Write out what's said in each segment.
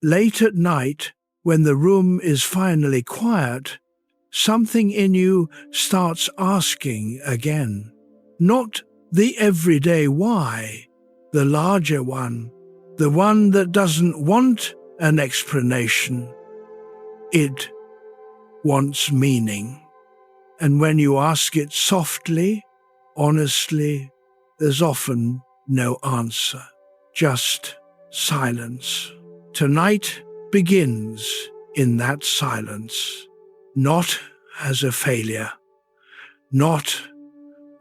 Late at night, when the room is finally quiet, something in you starts asking again. Not the everyday why, the larger one, the one that doesn't want an explanation. It wants meaning. And when you ask it softly, honestly, there's often no answer, just silence. Tonight begins in that silence, not as a failure, not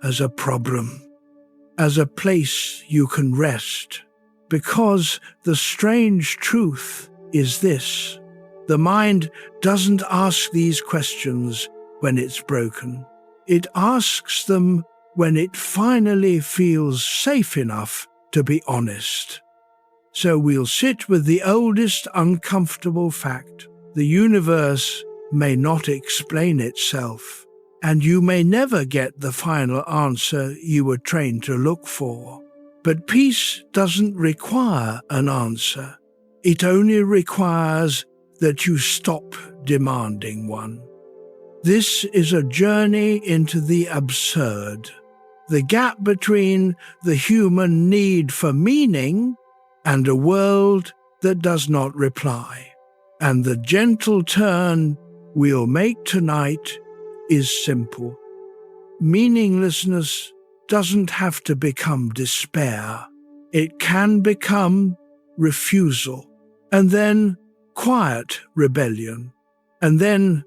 as a problem, as a place you can rest. Because the strange truth is this: the mind doesn't ask these questions when it's broken. It asks them when it finally feels safe enough to be honest. So we'll sit with the oldest uncomfortable fact. The universe may not explain itself, and you may never get the final answer you were trained to look for. But peace doesn't require an answer. It only requires that you stop demanding one. This is a journey into the absurd, the gap between the human need for meaning and a world that does not reply. And the gentle turn we'll make tonight is simple. Meaninglessness doesn't have to become despair. It can become refusal, and then quiet rebellion, and then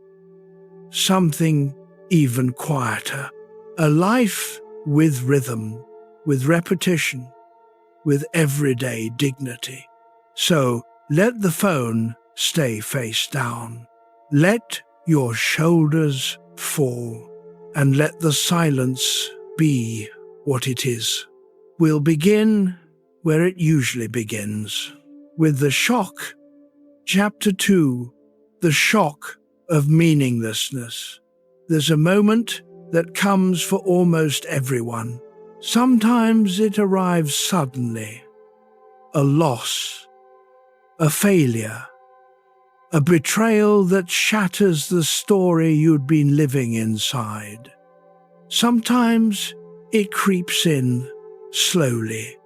something even quieter. A life with rhythm, with repetition, with everyday dignity. So let the phone stay face down. Let your shoulders fall, and let the silence be what it is. We'll begin where it usually begins, with the shock. Chapter 2, the shock of meaninglessness. There's a moment that comes for almost everyone. Sometimes it arrives suddenly. A loss, a failure, a betrayal that shatters the story you'd been living inside. Sometimes it creeps in slowly.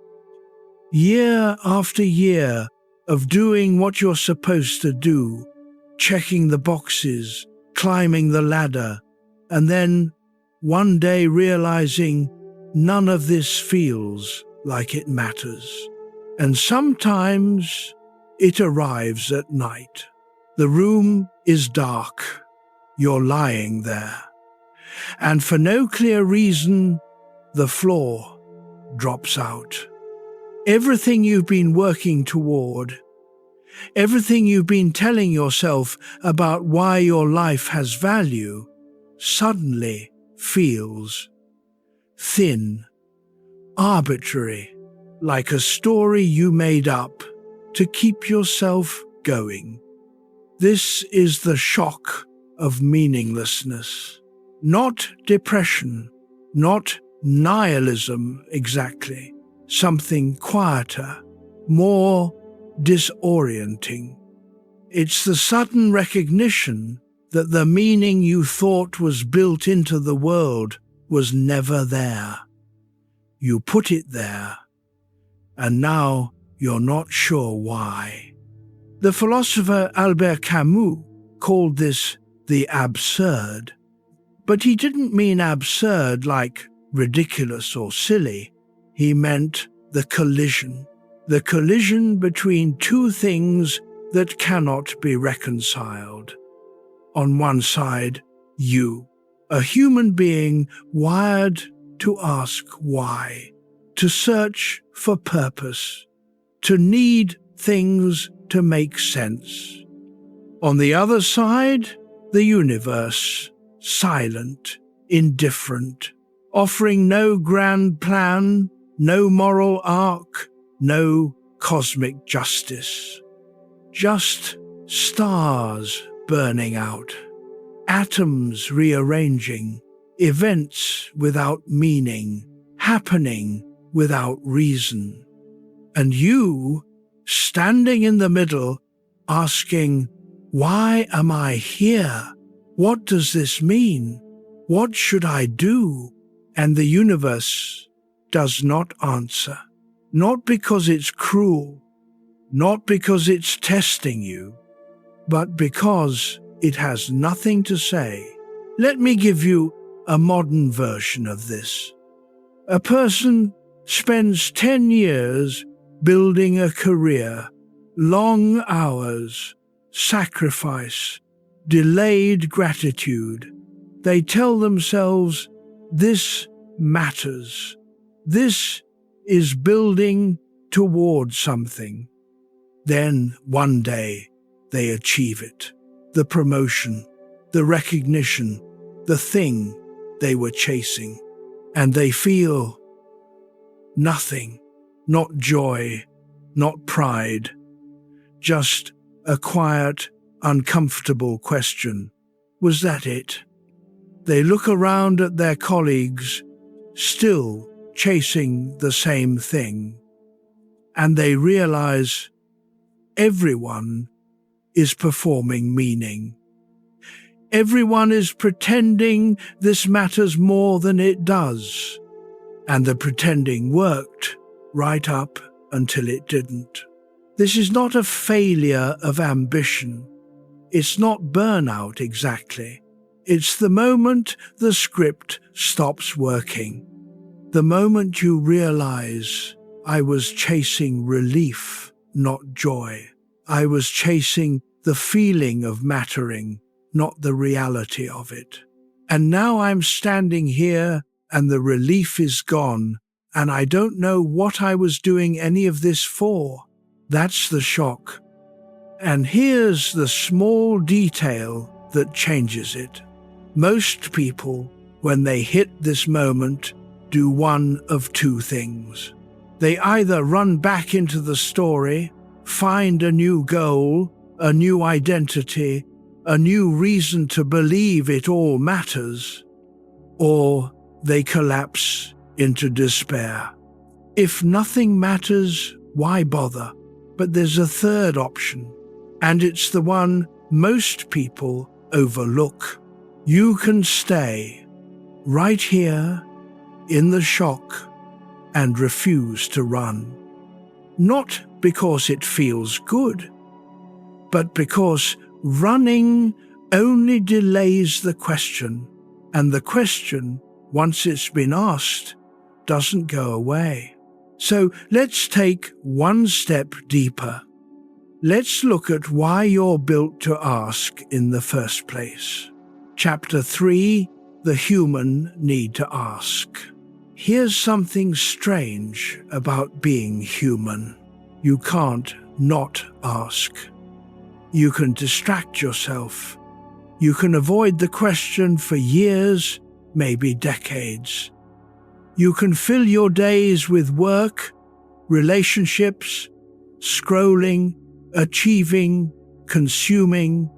Year after year of doing what you're supposed to do, checking the boxes, climbing the ladder, and then one day realizing none of this feels like it matters. And sometimes it arrives at night. The room is dark. You're lying there. And for no clear reason, the floor drops out. Everything you've been working toward, everything you've been telling yourself about why your life has value, suddenly feels thin, arbitrary, like a story you made up to keep yourself going. This is the shock of meaninglessness. Not depression, not nihilism exactly. Something quieter, more disorienting. It's the sudden recognition that the meaning you thought was built into the world was never there. You put it there, and now you're not sure why. The philosopher Albert Camus called this the absurd. But he didn't mean absurd like ridiculous or silly. He meant the collision between two things that cannot be reconciled. On one side, you, a human being wired to ask why, to search for purpose, to need things to make sense. On the other side, the universe, silent, indifferent, offering no grand plan, no moral arc, no cosmic justice. Just stars burning out, atoms rearranging, events without meaning, happening without reason. And you, standing in the middle, asking, "Why am I here? What does this mean? What should I do?" And the universe does not answer. Not because it's cruel, not because it's testing you, but because it has nothing to say. Let me give you a modern version of this. A person spends 10 years building a career, long hours, sacrifice, delayed gratitude. They tell themselves, "This matters. This is building toward something." Then, one day, they achieve it. The promotion, the recognition, the thing they were chasing. And they feel nothing, not joy, not pride, just a quiet, uncomfortable question. Was that it? They look around at their colleagues, still chasing the same thing, and they realize everyone is performing meaning. Everyone is pretending this matters more than it does, and the pretending worked right up until it didn't. This is not a failure of ambition. It's not burnout exactly. It's the moment the script stops working. The moment you realize, I was chasing relief, not joy. I was chasing the feeling of mattering, not the reality of it. And now I'm standing here and the relief is gone, and I don't know what I was doing any of this for. That's the shock. And here's the small detail that changes it. Most people, when they hit this moment, do one of two things. They either run back into the story, find a new goal, a new identity, a new reason to believe it all matters, or they collapse into despair. If nothing matters, why bother? But there's a third option, and it's the one most people overlook. You can stay right here in the shock and refuse to run. Not because it feels good, but because running only delays the question, and the question, once it's been asked, doesn't go away. So let's take one step deeper. Let's look at why you're built to ask in the first place. Chapter 3, The Human Need to Ask. Here's something strange about being human. You can't not ask. You can distract yourself. You can avoid the question for years, maybe decades. You can fill your days with work, relationships, scrolling, achieving, consuming,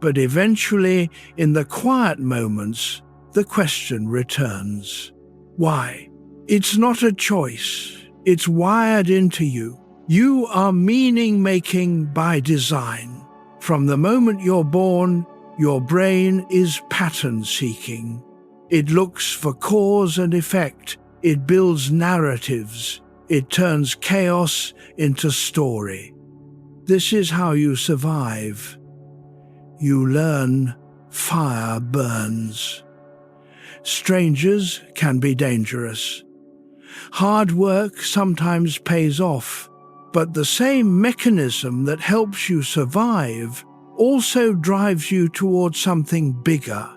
but eventually, in the quiet moments, the question returns. Why? It's not a choice. It's wired into you. You are meaning-making by design. From the moment you're born, your brain is pattern-seeking. It looks for cause and effect. It builds narratives. It turns chaos into story. This is how you survive. You learn fire burns. Strangers can be dangerous. Hard work sometimes pays off, but the same mechanism that helps you survive also drives you towards something bigger.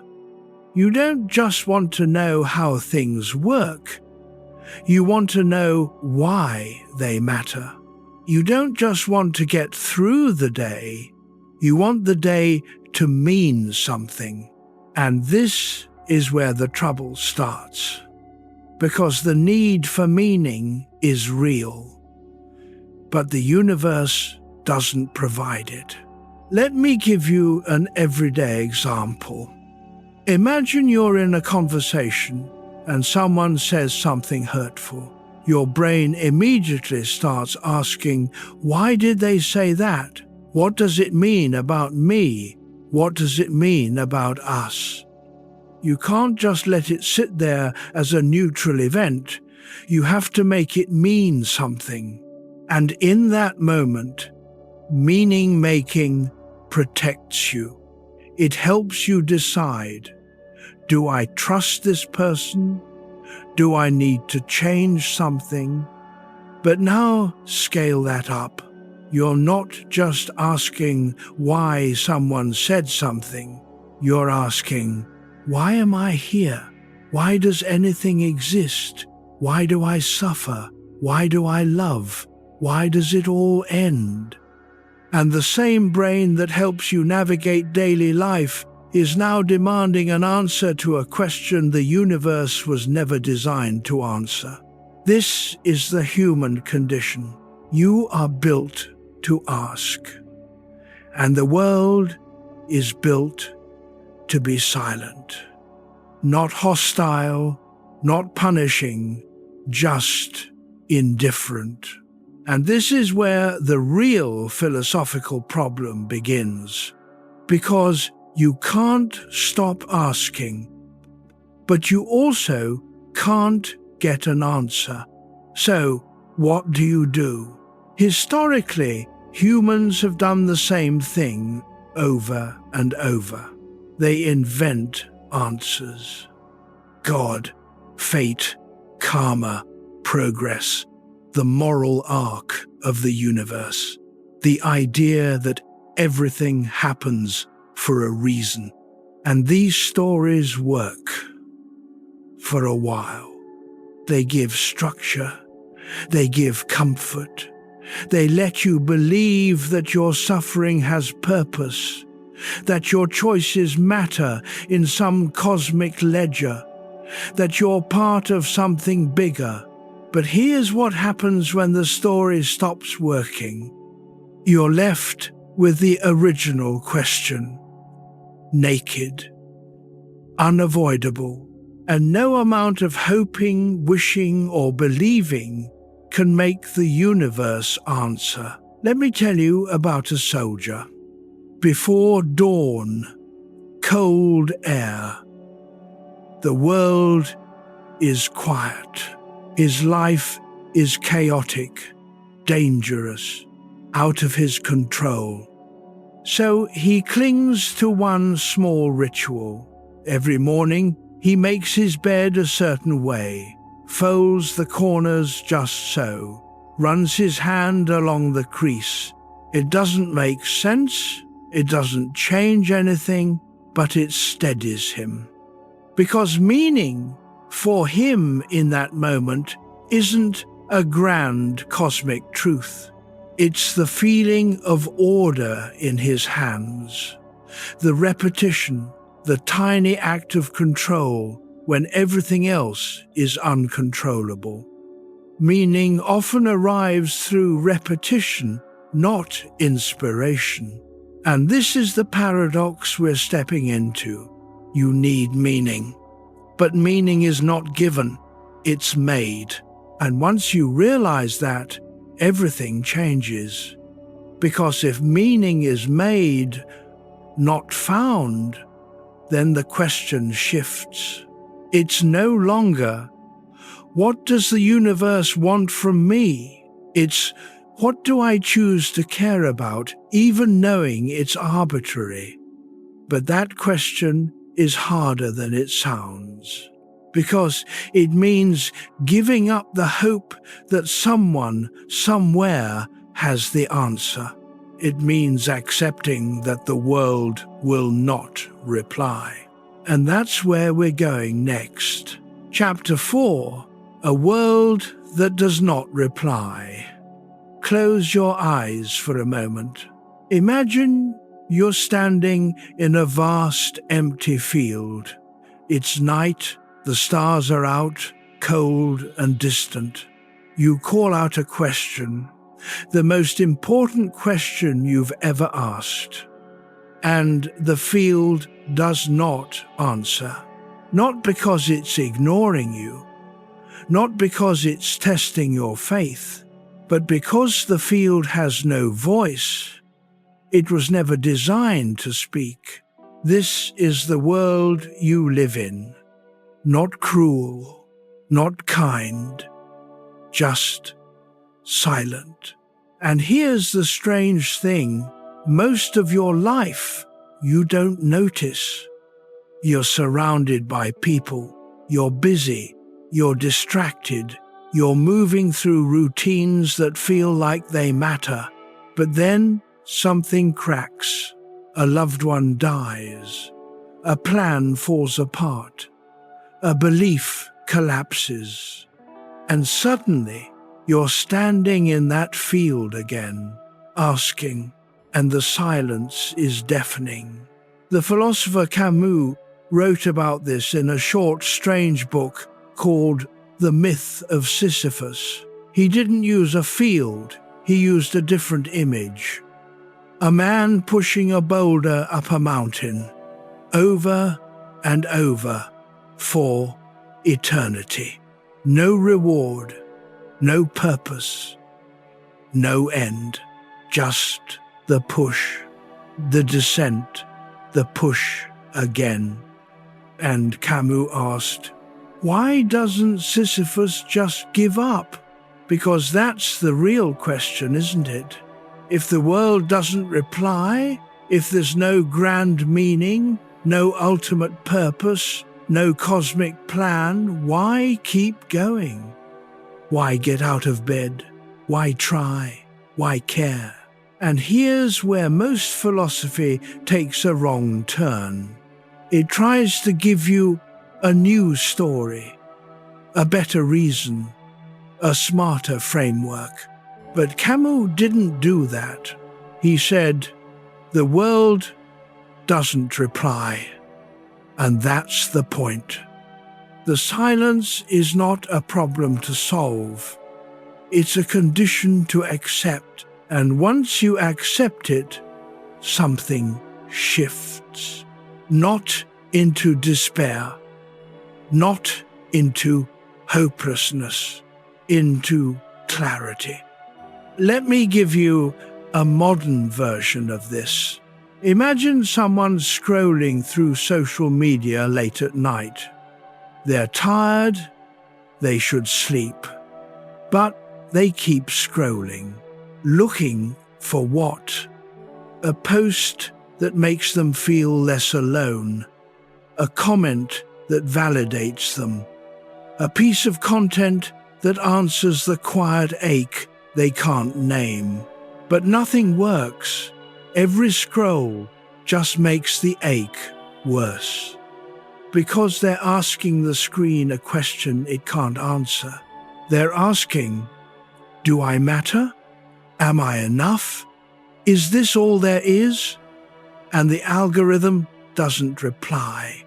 You don't just want to know how things work. You want to know why they matter. You don't just want to get through the day. You want the day to mean something. And this is where the trouble starts. Because the need for meaning is real. But the universe doesn't provide it. Let me give you an everyday example. Imagine you're in a conversation and someone says something hurtful. Your brain immediately starts asking, why did they say that? What does it mean about me? What does it mean about us? You can't just let it sit there as a neutral event. You have to make it mean something. And in that moment, meaning-making protects you. It helps you decide, do I trust this person? Do I need to change something? But now scale that up. You're not just asking why someone said something. You're asking, why am I here? Why does anything exist? Why do I suffer? Why do I love? Why does it all end? And the same brain that helps you navigate daily life is now demanding an answer to a question the universe was never designed to answer. This is the human condition. You are built to ask. And the world is built to be silent. Not hostile, not punishing, just indifferent. And this is where the real philosophical problem begins. Because you can't stop asking, but you also can't get an answer. So, what do? Historically, humans have done the same thing over and over. They invent answers. God, fate, karma, progress, the moral arc of the universe, the idea that everything happens for a reason. And these stories work for a while. They give structure, they give comfort, they let you believe that your suffering has purpose, that your choices matter in some cosmic ledger, that you're part of something bigger. But here's what happens when the story stops working. You're left with the original question. Naked, unavoidable, and no amount of hoping, wishing, or believing can make the universe answer. Let me tell you about a soldier. Before dawn, cold air. The world is quiet. His life is chaotic, dangerous, out of his control. So he clings to one small ritual. Every morning, he makes his bed a certain way, folds the corners just so, runs his hand along the crease. It doesn't make sense, it doesn't change anything, but it steadies him. Because meaning, for him in that moment, isn't a grand cosmic truth. It's the feeling of order in his hands, the repetition, the tiny act of control when everything else is uncontrollable. Meaning often arrives through repetition, not inspiration. And this is the paradox we're stepping into. You need meaning. But meaning is not given, it's made. And once you realize that, everything changes. Because if meaning is made, not found, then the question shifts. It's no longer, what does the universe want from me? It's, what do I choose to care about, even knowing it's arbitrary? But that question is harder than it sounds, because it means giving up the hope that someone, somewhere, has the answer. It means accepting that the world will not reply. And that's where we're going next. Chapter 4, A World That Does Not Reply. Close your eyes for a moment. Imagine you're standing in a vast empty field. It's night, the stars are out, cold and distant. You call out a question, the most important question you've ever asked. And the field does not answer. Not because it's ignoring you, not because it's testing your faith, but because the field has no voice. It was never designed to speak. This is the world you live in. Not cruel, not kind, just silent. And here's the strange thing. Most of your life, you don't notice. You're surrounded by people. You're busy. You're distracted. You're moving through routines that feel like they matter. But then something cracks. A loved one dies. A plan falls apart. A belief collapses. And suddenly, you're standing in that field again, asking, and the silence is deafening. The philosopher Camus wrote about this in a short, strange book called The Myth of Sisyphus. He didn't use a field, he used a different image. A man pushing a boulder up a mountain, over and over, for eternity. No reward, no purpose, no end, just the push, the descent, the push again. And Camus asked, why doesn't Sisyphus just give up? Because that's the real question, isn't it? If the world doesn't reply, if there's no grand meaning, no ultimate purpose, no cosmic plan, why keep going? Why get out of bed? Why try? Why care? And here's where most philosophy takes a wrong turn. It tries to give you a new story, a better reason, a smarter framework. But Camus didn't do that. He said, the world doesn't reply. And that's the point. The silence is not a problem to solve. It's a condition to accept. And once you accept it, something shifts. Not into despair, not into hopelessness, into clarity. Let me give you a modern version of this. Imagine someone scrolling through social media late at night. They're tired, they should sleep, but they keep scrolling, looking for what? A post that makes them feel less alone, a comment that validates them, a piece of content that answers the quiet ache they can't name. But nothing works. Every scroll just makes the ache worse. Because they're asking the screen a question it can't answer. They're asking, do I matter? Am I enough? Is this all there is? And the algorithm doesn't reply.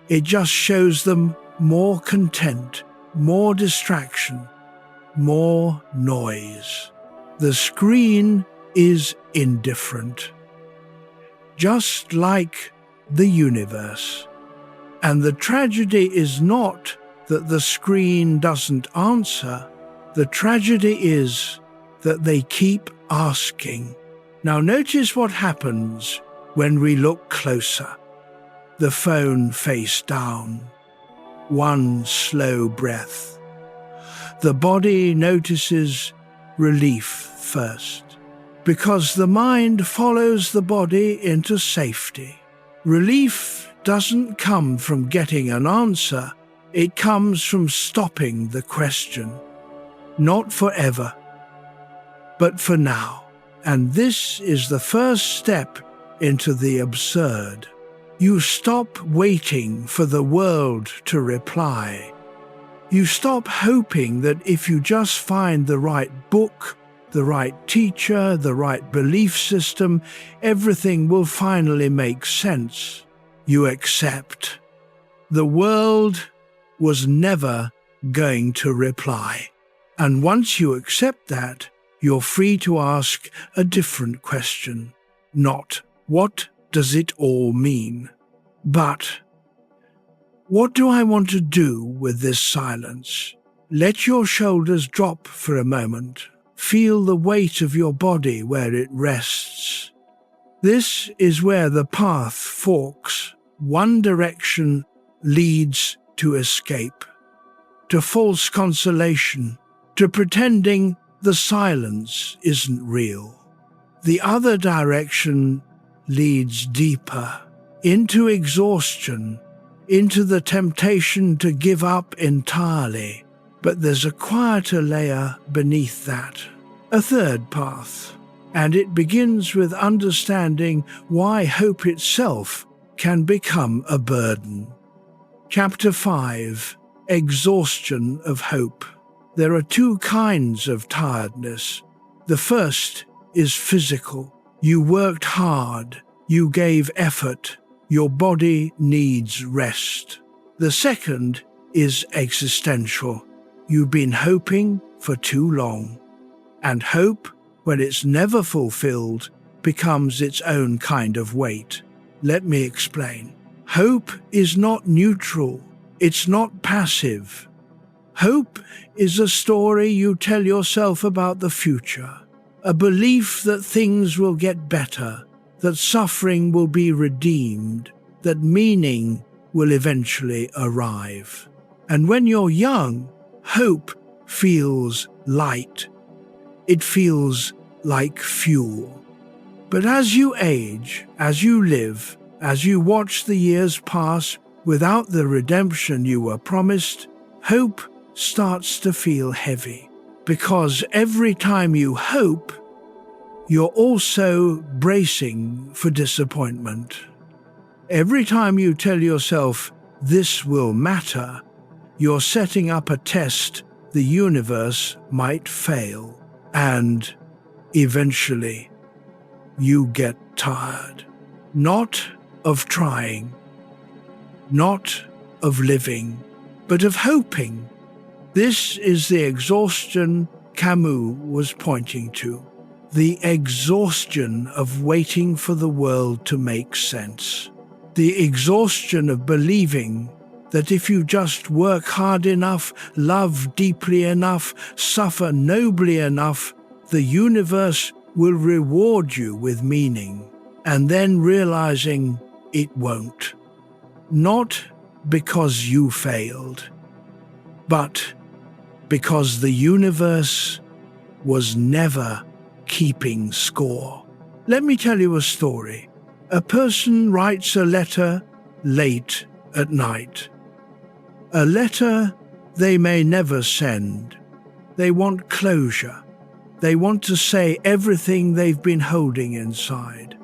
It just shows them more content, more distraction, more noise. The screen is indifferent, just like the universe. And the tragedy is not that the screen doesn't answer. The tragedy is that they keep asking. Now notice what happens when we look closer. The phone face down. One slow breath. The body notices relief first, because the mind follows the body into safety. Relief doesn't come from getting an answer, it comes from stopping the question. Not forever, but for now. And this is the first step into the absurd. You stop waiting for the world to reply. You stop hoping that if you just find the right book, the right teacher, the right belief system, everything will finally make sense. You accept. The world was never going to reply. And once you accept that, you're free to ask a different question. Not, what does it all mean? But, what do I want to do with this silence? Let your shoulders drop for a moment. Feel the weight of your body where it rests. This is where the path forks. One direction leads to escape, to false consolation, to pretending the silence isn't real. The other direction leads deeper, into exhaustion, into the temptation to give up entirely. But there's a quieter layer beneath that, a third path, and it begins with understanding why hope itself can become a burden. Chapter 5: Exhaustion of Hope. There are two kinds of tiredness. The first is physical. You worked hard, you gave effort, your body needs rest. The second is existential. You've been hoping for too long. And hope, when it's never fulfilled, becomes its own kind of weight. Let me explain. Hope is not neutral. It's not passive. Hope is a story you tell yourself about the future, a belief that things will get better, that suffering will be redeemed, that meaning will eventually arrive. And when you're young, hope feels light. It feels like fuel. But as you age, as you live, as you watch the years pass without the redemption you were promised, hope starts to feel heavy. Because every time you hope, you're also bracing for disappointment. Every time you tell yourself, this will matter, you're setting up a test the universe might fail. And eventually, you get tired. Not of trying, not of living, but of hoping. This is the exhaustion Camus was pointing to. The exhaustion of waiting for the world to make sense. The exhaustion of believing that if you just work hard enough, love deeply enough, suffer nobly enough, the universe will reward you with meaning, and then realizing it won't. Not because you failed, but because the universe was never keeping score. Let me tell you a story. A person writes a letter late at night. A letter they may never send. They want closure. They want to say everything they've been holding inside.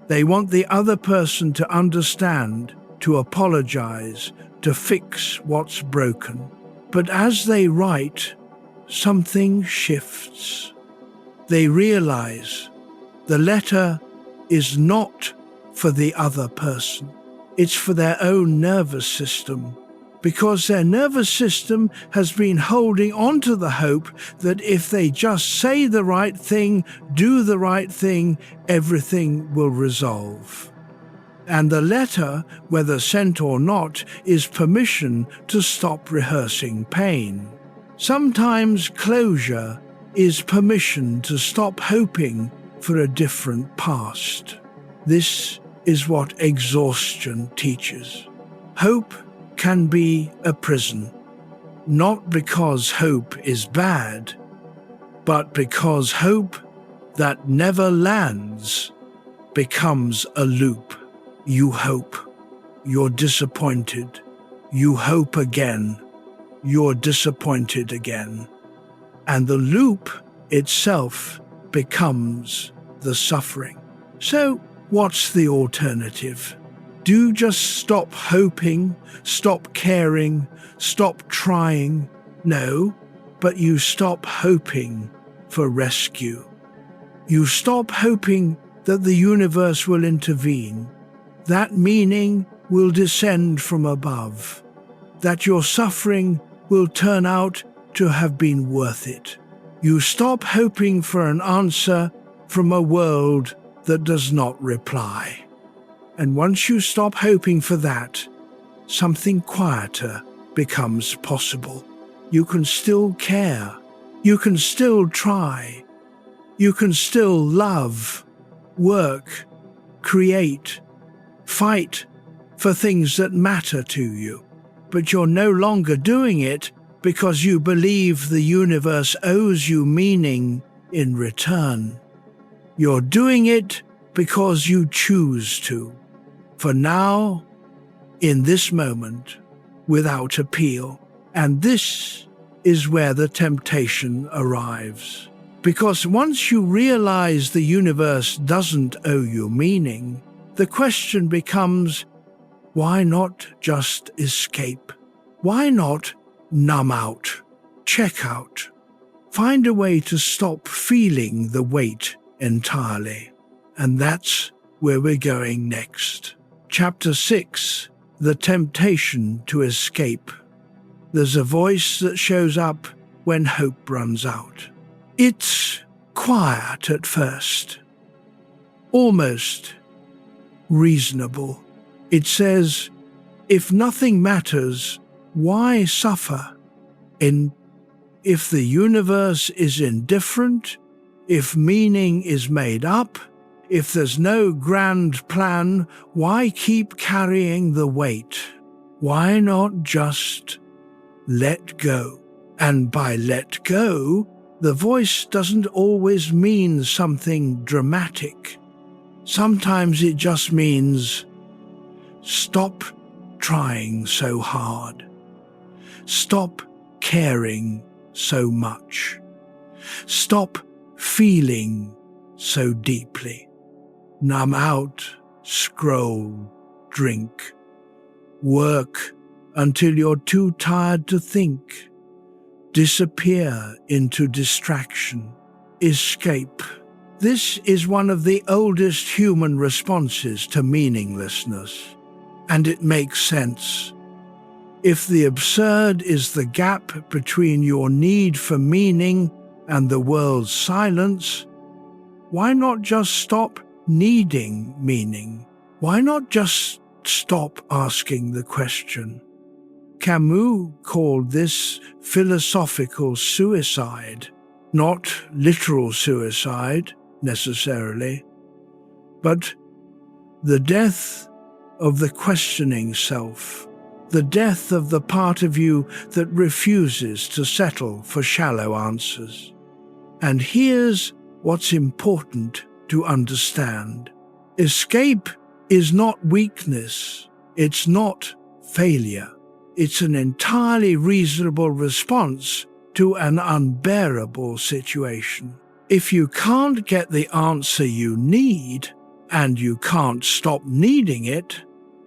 They want the other person to understand, to apologize, to fix what's broken. But as they write, something shifts. They realize the letter is not for the other person. It's for their own nervous system, because their nervous system has been holding on to the hope that if they just say the right thing, do the right thing, everything will resolve. And the letter, whether sent or not, is permission to stop rehearsing pain. Sometimes closure is permission to stop hoping for a different past. This is what exhaustion teaches. Hope can be a prison, not because hope is bad, but because hope that never lands becomes a loop. You hope, you're disappointed. You hope again, you're disappointed again. And the loop itself becomes the suffering. So, what's the alternative? Do you just stop hoping, stop caring, stop trying? No, but you stop hoping for rescue. You stop hoping that the universe will intervene, that meaning will descend from above, that your suffering will turn out to have been worth it. You stop hoping for an answer from a world that does not reply. And once you stop hoping for that, something quieter becomes possible. You can still care. You can still try. You can still love, work, create, fight for things that matter to you. But you're no longer doing it because you believe the universe owes you meaning in return. You're doing it because you choose to. For now, in this moment, without appeal. And this is where the temptation arrives. Because once you realize the universe doesn't owe you meaning, the question becomes, why not just escape? Why not numb out, check out, find a way to stop feeling the weight entirely? And that's where we're going next. Chapter 6, The Temptation to Escape. There's a voice that shows up when hope runs out. It's quiet at first, almost reasonable. It says, if nothing matters, why suffer? If the universe is indifferent, if meaning is made up, if there's no grand plan, why keep carrying the weight? Why not just let go? And by let go, the voice doesn't always mean something dramatic. Sometimes it just means, stop trying so hard. Stop caring so much. Stop feeling so deeply. Numb out, scroll, drink. Work until you're too tired to think. Disappear into distraction. Escape. This is one of the oldest human responses to meaninglessness. And it makes sense. If the absurd is the gap between your need for meaning and the world's silence, why not just stop needing meaning? Why not just stop asking the question? Camus called this philosophical suicide, not literal suicide necessarily, but the death of the questioning self, the death of the part of you that refuses to settle for shallow answers. And here's what's important to understand. Escape is not weakness. It's not failure. It's an entirely reasonable response to an unbearable situation. If you can't get the answer you need, and you can't stop needing it,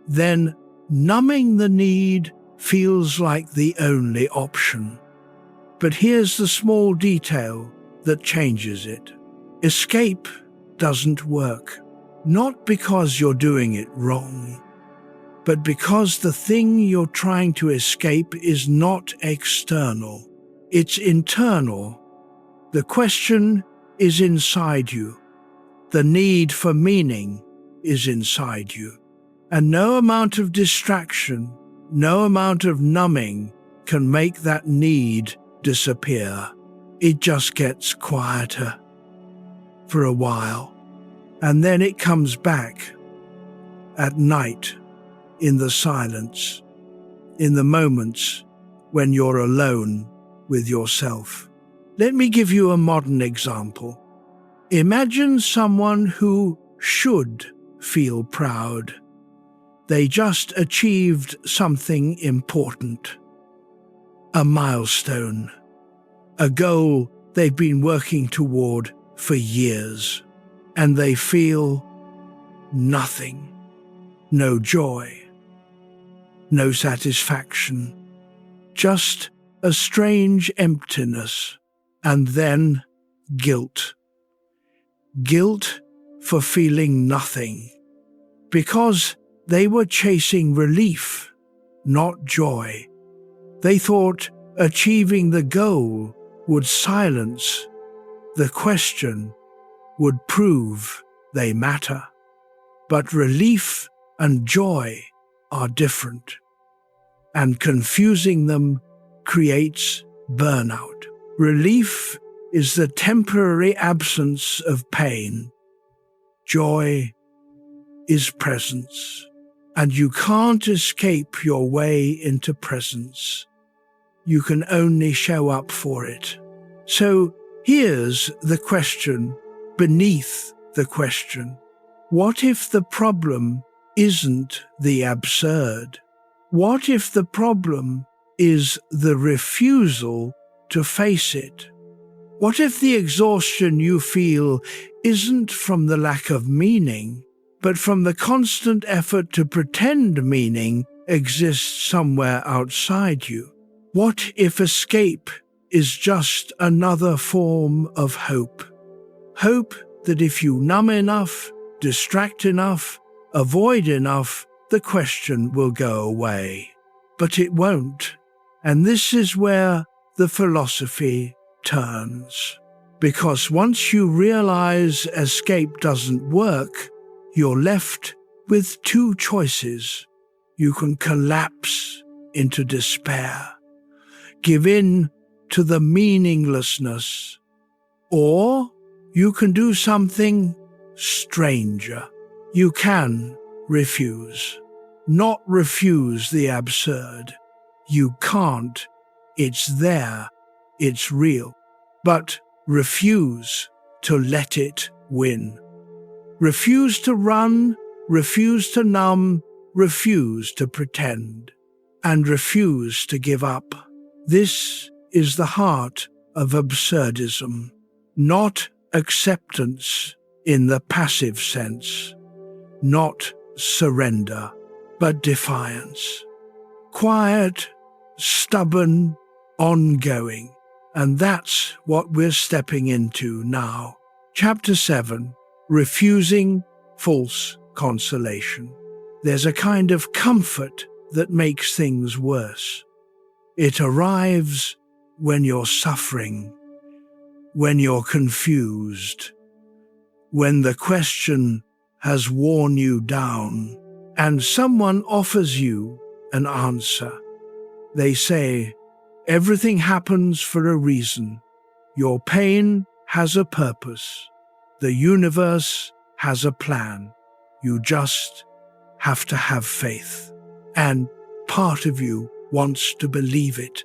then numbing the need feels like the only option. But here's the small detail that changes it. Escape doesn't work, not because you're doing it wrong, but because the thing you're trying to escape is not external, it's internal. The question is inside you. The need for meaning is inside you. And no amount of distraction, no amount of numbing can make that need disappear. It just gets quieter for a while, and then it comes back at night, in the silence, in the moments when you're alone with yourself. Let me give you a modern example. Imagine someone who should feel proud. They just achieved something important, a milestone, a goal they've been working toward for years, and they feel nothing, no joy, no satisfaction, just a strange emptiness, and then guilt. Guilt for feeling nothing, because they were chasing relief, not joy. They thought achieving the goal would silence the question, would prove they matter. But relief and joy are different, and confusing them creates burnout. Relief is the temporary absence of pain. Joy is presence, and you can't escape your way into presence. You can only show up for it. So here's the question beneath the question. What if the problem isn't the absurd? What if the problem is the refusal to face it? What if the exhaustion you feel isn't from the lack of meaning, but from the constant effort to pretend meaning exists somewhere outside you? What if escape is just another form of hope? Hope that if you numb enough, distract enough, avoid enough, the question will go away. But it won't. And this is where the philosophy turns. Because once you realize escape doesn't work, you're left with two choices. You can collapse into despair, give in to the meaninglessness, or you can do something stranger. You can refuse. Not refuse the absurd. You can't. It's there. It's real. But refuse to let it win. Refuse to run, refuse to numb, refuse to pretend, and refuse to give up. This is the heart of absurdism, not acceptance in the passive sense, not surrender, but defiance. Quiet, stubborn, ongoing. And that's what we're stepping into now. Chapter 7, Refusing False Consolation. There's a kind of comfort that makes things worse. It arrives when you're suffering, when you're confused, when the question has worn you down, and someone offers you an answer. They say, everything happens for a reason. Your pain has a purpose. The universe has a plan. You just have to have faith. And part of you wants to believe it.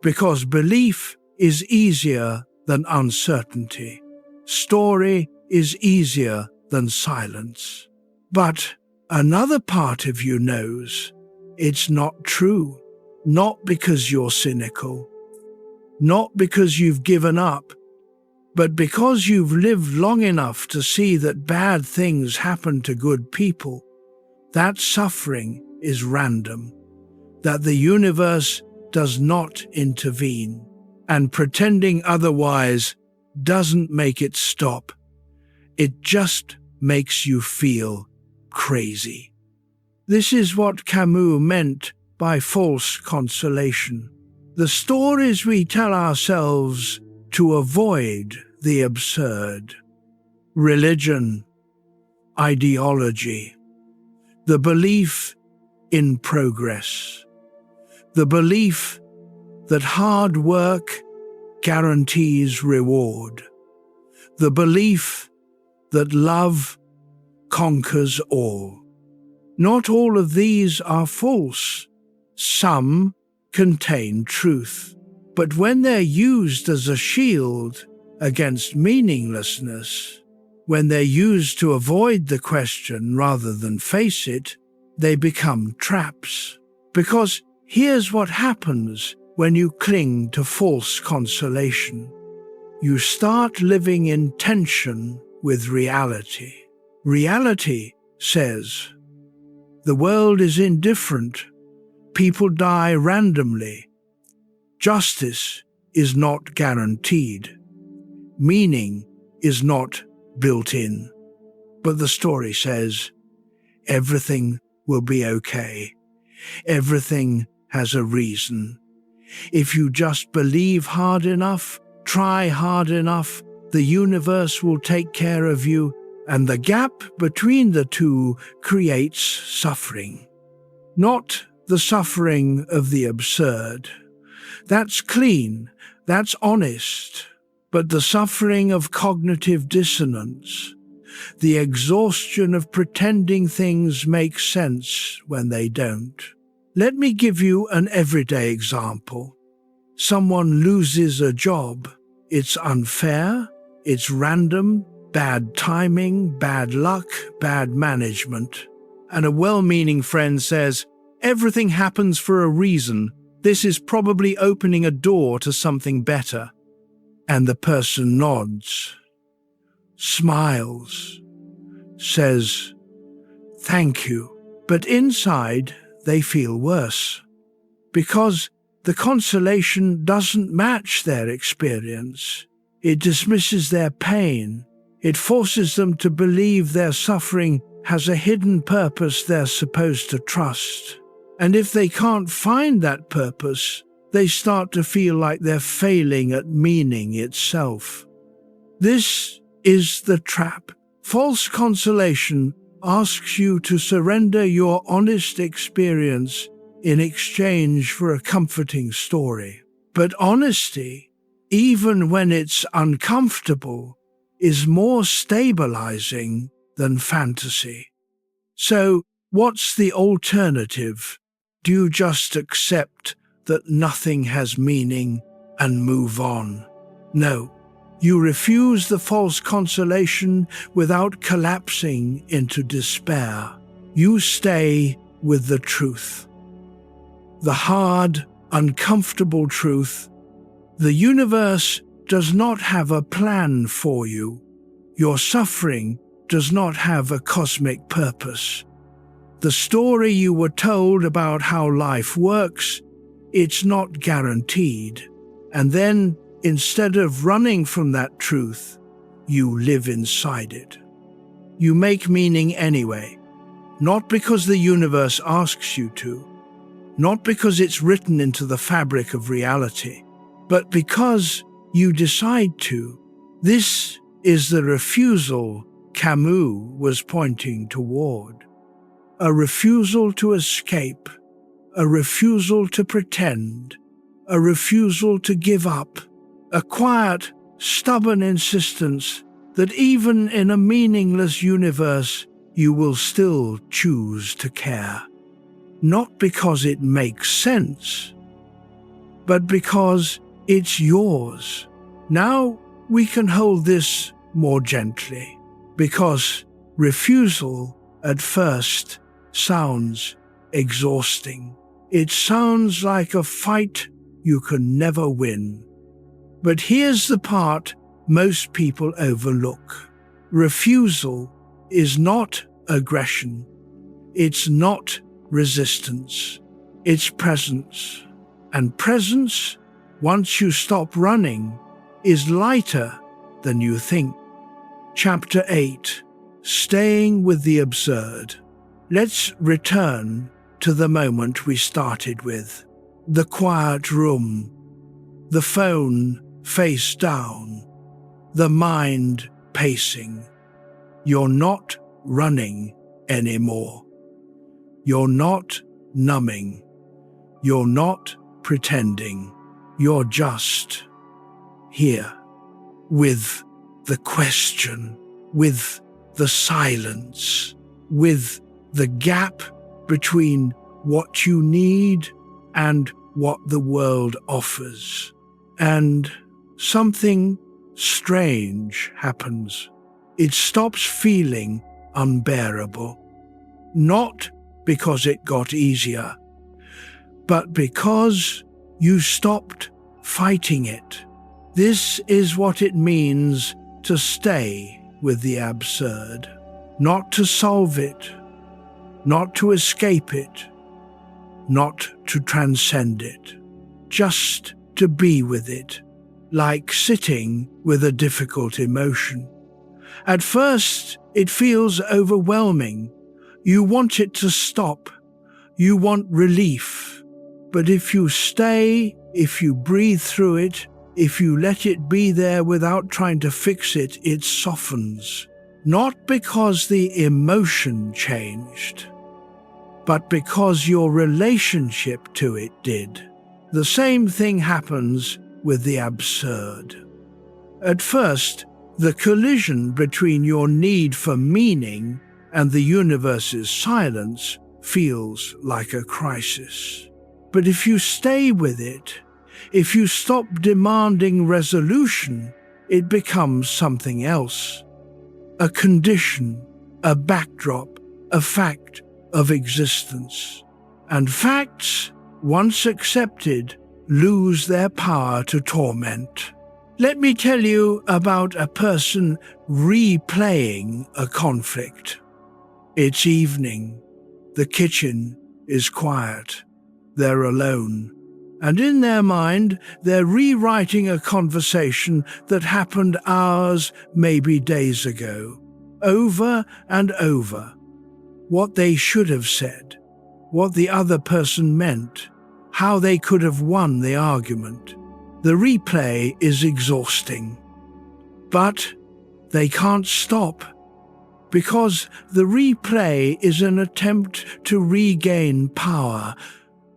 Because belief is easier than uncertainty. Story is easier than silence. But another part of you knows it's not true. Not because you're cynical, not because you've given up, but because you've lived long enough to see that bad things happen to good people, that suffering is random, that the universe does not intervene, and pretending otherwise doesn't make it stop. It just makes you feel crazy. This is what Camus meant by false consolation. The stories we tell ourselves to avoid the absurd. Religion, ideology, the belief in progress, the belief that hard work guarantees reward, the belief that love conquers all. Not all of these are false. Some contain truth, but when they're used as a shield against meaninglessness, when they're used to avoid the question rather than face it, they become traps. Because here's what happens when you cling to false consolation. You start living in tension with reality. Reality says, the world is indifferent. People die randomly. Justice is not guaranteed. Meaning is not built in. But the story says, everything will be okay. Everything has a reason. If you just believe hard enough, try hard enough, the universe will take care of you, and the gap between the two creates suffering. Not the suffering of the absurd. That's clean, that's honest, but the suffering of cognitive dissonance, the exhaustion of pretending things make sense when they don't. Let me give you an everyday example. Someone loses a job. It's unfair, it's random, bad timing, bad luck, bad management. And a well-meaning friend says, "Everything happens for a reason. This is probably opening a door to something better." And the person nods, smiles, says, "Thank you." But inside, they feel worse, because the consolation doesn't match their experience. It dismisses their pain. It forces them to believe their suffering has a hidden purpose they're supposed to trust. And if they can't find that purpose, they start to feel like they're failing at meaning itself. This is the trap. False consolation asks you to surrender your honest experience in exchange for a comforting story. But honesty, even when it's uncomfortable, is more stabilizing than fantasy. So, what's the alternative? Do you just accept that nothing has meaning and move on? No. You refuse the false consolation without collapsing into despair. You stay with the truth. The hard, uncomfortable truth. The universe does not have a plan for you. Your suffering does not have a cosmic purpose. The story you were told about how life works, it's not guaranteed. And then, instead of running from that truth, you live inside it. You make meaning anyway, not because the universe asks you to, not because it's written into the fabric of reality, but because you decide to. This is the refusal Camus was pointing toward. A refusal to escape, a refusal to pretend, a refusal to give up, a quiet, stubborn insistence that even in a meaningless universe you will still choose to care. Not because it makes sense, but because it's yours. Now we can hold this more gently, because refusal at first sounds exhausting. It sounds like a fight you can never win. But here's the part most people overlook. Refusal is not aggression. It's not resistance. It's presence. And presence, once you stop running, is lighter than you think. Chapter 8. Staying with the absurd. Let's return to the moment we started with. The quiet room. The phone face down. The mind pacing. You're not running anymore. You're not numbing. You're not pretending. You're just here, with the question, with the silence, with the gap between what you need and what the world offers. And something strange happens. It stops feeling unbearable. Not because it got easier, but because you stopped fighting it. This is what it means to stay with the absurd. Not to solve it, not to escape it, not to transcend it. Just to be with it, like sitting with a difficult emotion. At first, it feels overwhelming. You want it to stop. You want relief. But if you stay, if you breathe through it, if you let it be there without trying to fix it, it softens. Not because the emotion changed, but because your relationship to it did. The same thing happens with the absurd. At first, The collision between your need for meaning and the universe's silence feels like a crisis. But if you stay with it, if you stop demanding resolution, it becomes something else. A condition, a backdrop, a fact of existence. And facts, once accepted, lose their power to torment. Let me tell you about a person replaying a conflict. It's evening. The kitchen is quiet. They're alone. And in their mind, they're rewriting a conversation that happened hours, maybe days ago, over and over. What they should have said, what the other person meant, how they could have won the argument. The replay is exhausting. But they can't stop, because the replay is an attempt to regain power,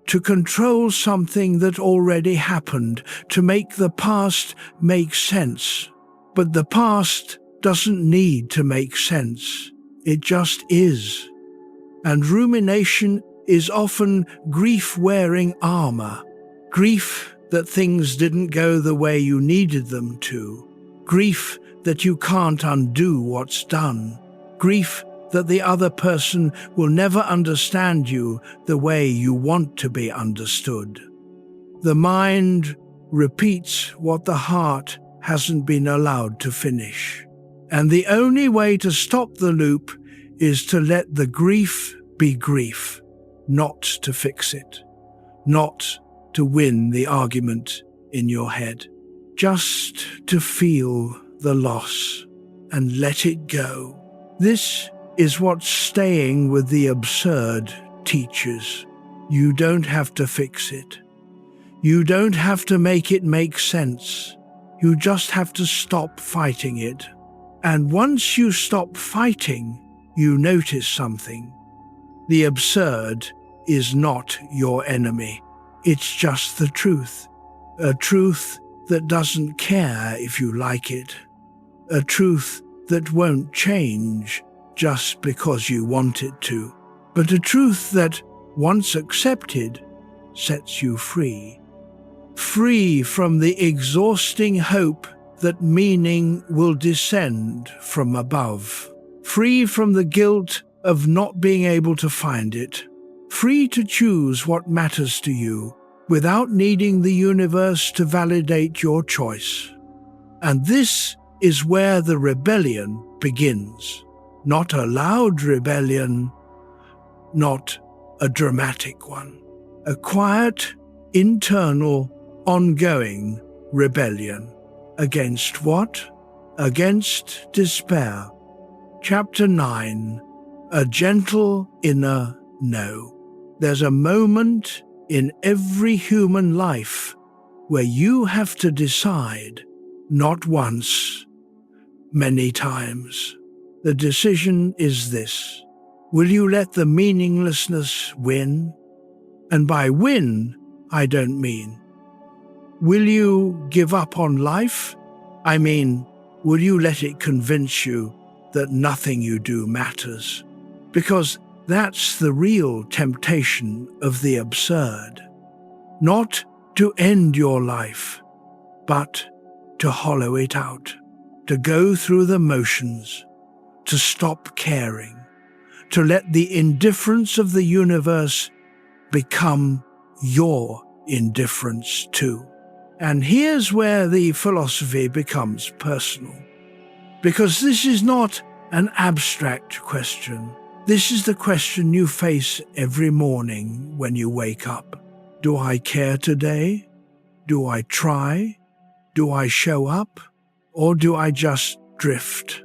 to control something that already happened, to make the past make sense. But the past doesn't need to make sense. It just is. And rumination is often grief wearing armor. Grief that things didn't go the way you needed them to. Grief that you can't undo what's done. Grief that the other person will never understand you the way you want to be understood. The mind repeats what the heart hasn't been allowed to finish. And the only way to stop the loop is to let the grief be grief, not to fix it, not to win the argument in your head, just to feel the loss and let it go. This is what staying with the absurd teaches. You don't have to fix it. You don't have to make it make sense. You just have to stop fighting it. And once you stop fighting, you notice something. The absurd is not your enemy. It's just the truth. A truth that doesn't care if you like it. A truth that won't change just because you want it to. But a truth that, once accepted, sets you free. Free from the exhausting hope that meaning will descend from above. Free from the guilt of not being able to find it. Free to choose what matters to you without needing the universe to validate your choice. And this is where the rebellion begins. Not a loud rebellion, not a dramatic one. A quiet, internal, ongoing rebellion. Against what? Against despair. Chapter 9. A gentle inner no. There's a moment in every human life where you have to decide, not once, many times. The decision is this: will you let the meaninglessness win? And by win, I don't mean, will you give up on life? I mean, will you let it convince you that nothing you do matters? Because that's the real temptation of the absurd. Not to end your life, but to hollow it out, to go through the motions, to stop caring, to let the indifference of the universe become your indifference too. And here's where the philosophy becomes personal. Because this is not an abstract question. This is the question you face every morning when you wake up. Do I care today? Do I try? Do I show up? Or do I just drift?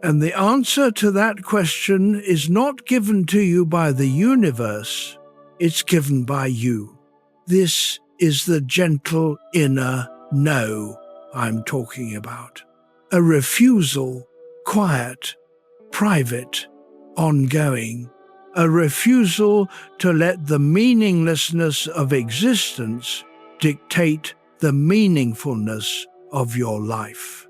And the answer to that question is not given to you by the universe, it's given by you. This is the gentle inner no I'm talking about. A refusal, quiet, private, ongoing. A refusal to let the meaninglessness of existence dictate the meaningfulness of your life.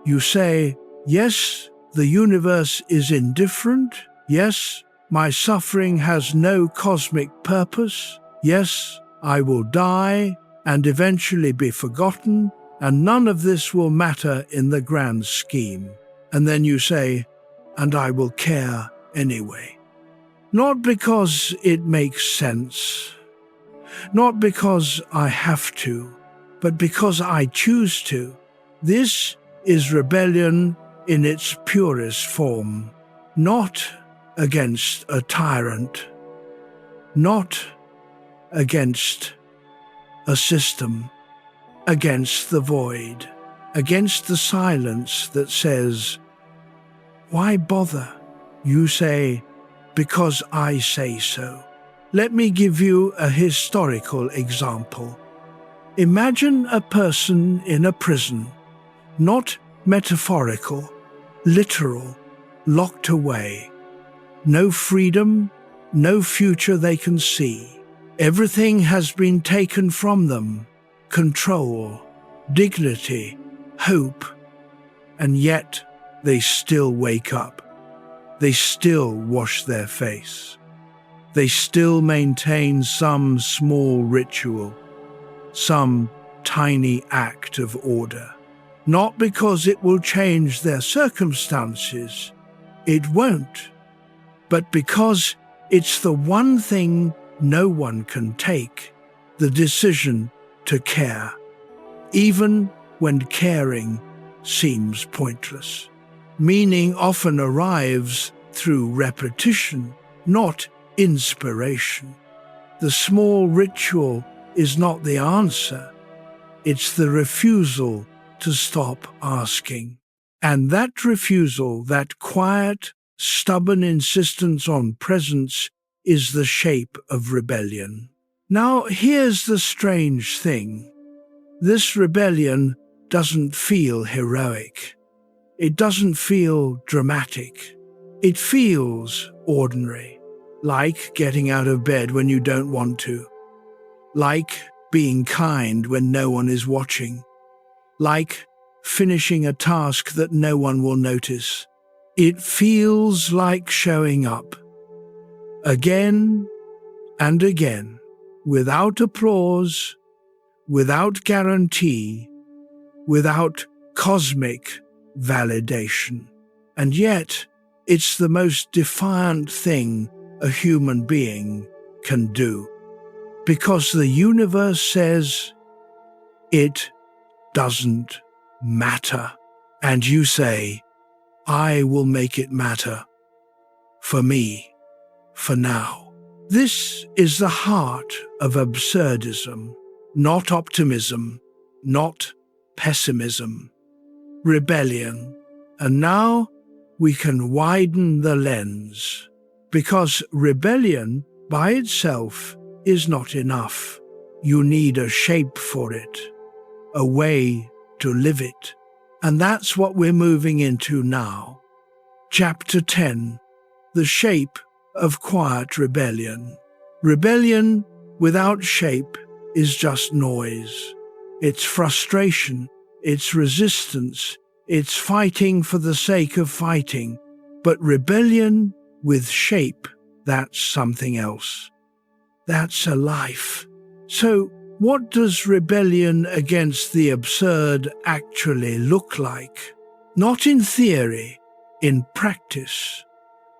You say, yes, the universe is indifferent. Yes, my suffering has no cosmic purpose. Yes, I will die and eventually be forgotten, and none of this will matter in the grand scheme. And then you say, and I will care anyway. Not because it makes sense, not because I have to, but because I choose to. This is rebellion in its purest form, not against a tyrant, not against a system, against the void, against the silence that says, why bother? You say, because I say so. Let me give you a historical example. Imagine a person in a prison, not metaphorical, literal, locked away. No freedom, no future they can see. Everything has been taken from them: control, dignity, hope. And yet they still wake up. They still wash their face. They still maintain some small ritual, some tiny act of order. Not because it will change their circumstances, it won't, but because it's the one thing no one can take, the decision to care, even when caring seems pointless. Meaning often arrives through repetition, not inspiration. The small ritual is not the answer. It's the refusal to stop asking. And that refusal, that quiet, stubborn insistence on presence, is the shape of rebellion. Now, here's the strange thing. This rebellion doesn't feel heroic. It doesn't feel dramatic. It feels ordinary, like getting out of bed when you don't want to, like being kind when no one is watching, like finishing a task that no one will notice. It feels like showing up, again and again, without applause, without guarantee, without cosmic validation. And yet, it's the most defiant thing a human being can do. Because the universe says, it doesn't matter. And you say, I will make it matter. For me, for now. This is the heart of absurdism, not optimism, not pessimism. Rebellion. And now we can widen the lens, because rebellion by itself is not enough. You need a shape for it, a way to live it. And that's what we're moving into now. Chapter 10, The Shape of Quiet Rebellion. Rebellion without shape is just noise. It's frustration. It's resistance, it's fighting for the sake of fighting. But rebellion with shape, that's something else. That's a life. So what does rebellion against the absurd actually look like? Not in theory, in practice,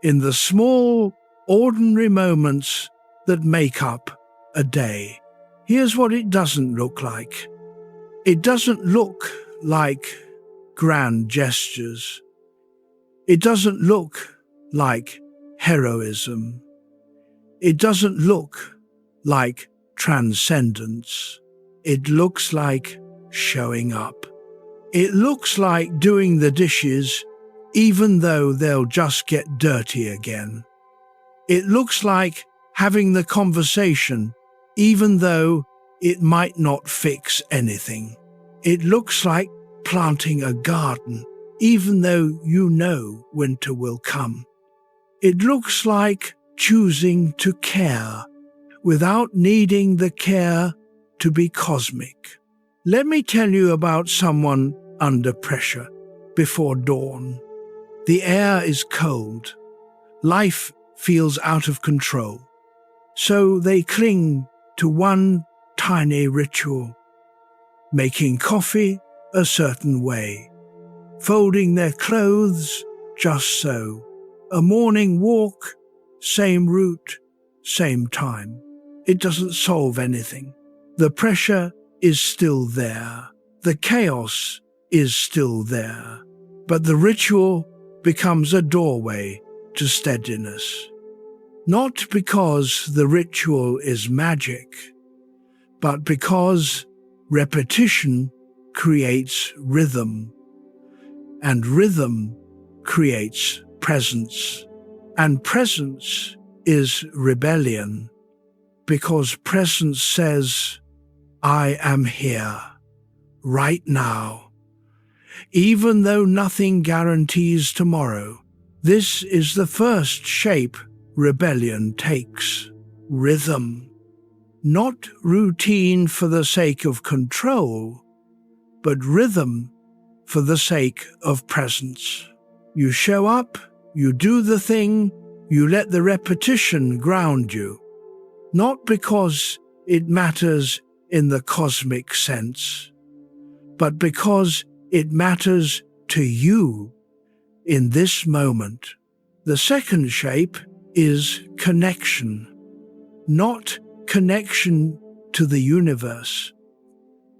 in the small, ordinary moments that make up a day. Here's what it doesn't look like. It doesn't look like grand gestures. It doesn't look like heroism. It doesn't look like transcendence. It looks like showing up. It looks like doing the dishes even though they'll just get dirty again. It looks like having the conversation even though it might not fix anything. It looks like planting a garden, even though you know winter will come. It looks like choosing to care, without needing the care to be cosmic. Let me tell you about someone under pressure. before dawn. The air is cold. Life feels out of control. So they cling to one tiny ritual, making coffee a certain way, folding their clothes just so, a morning walk, same route, same time. It doesn't solve anything. The pressure is still there. The chaos is still there. But the ritual becomes a doorway to steadiness. Not because the ritual is magic, but because repetition creates rhythm, and rhythm creates presence, and presence is rebellion, because presence says, I am here, right now. Even though nothing guarantees tomorrow, this is the first shape rebellion takes: rhythm. Not routine for the sake of control, but rhythm for the sake of presence. You show up, you do the thing, you let the repetition ground you. Not because it matters in the cosmic sense, but because it matters to you in this moment. The second shape is connection, not connection to the universe,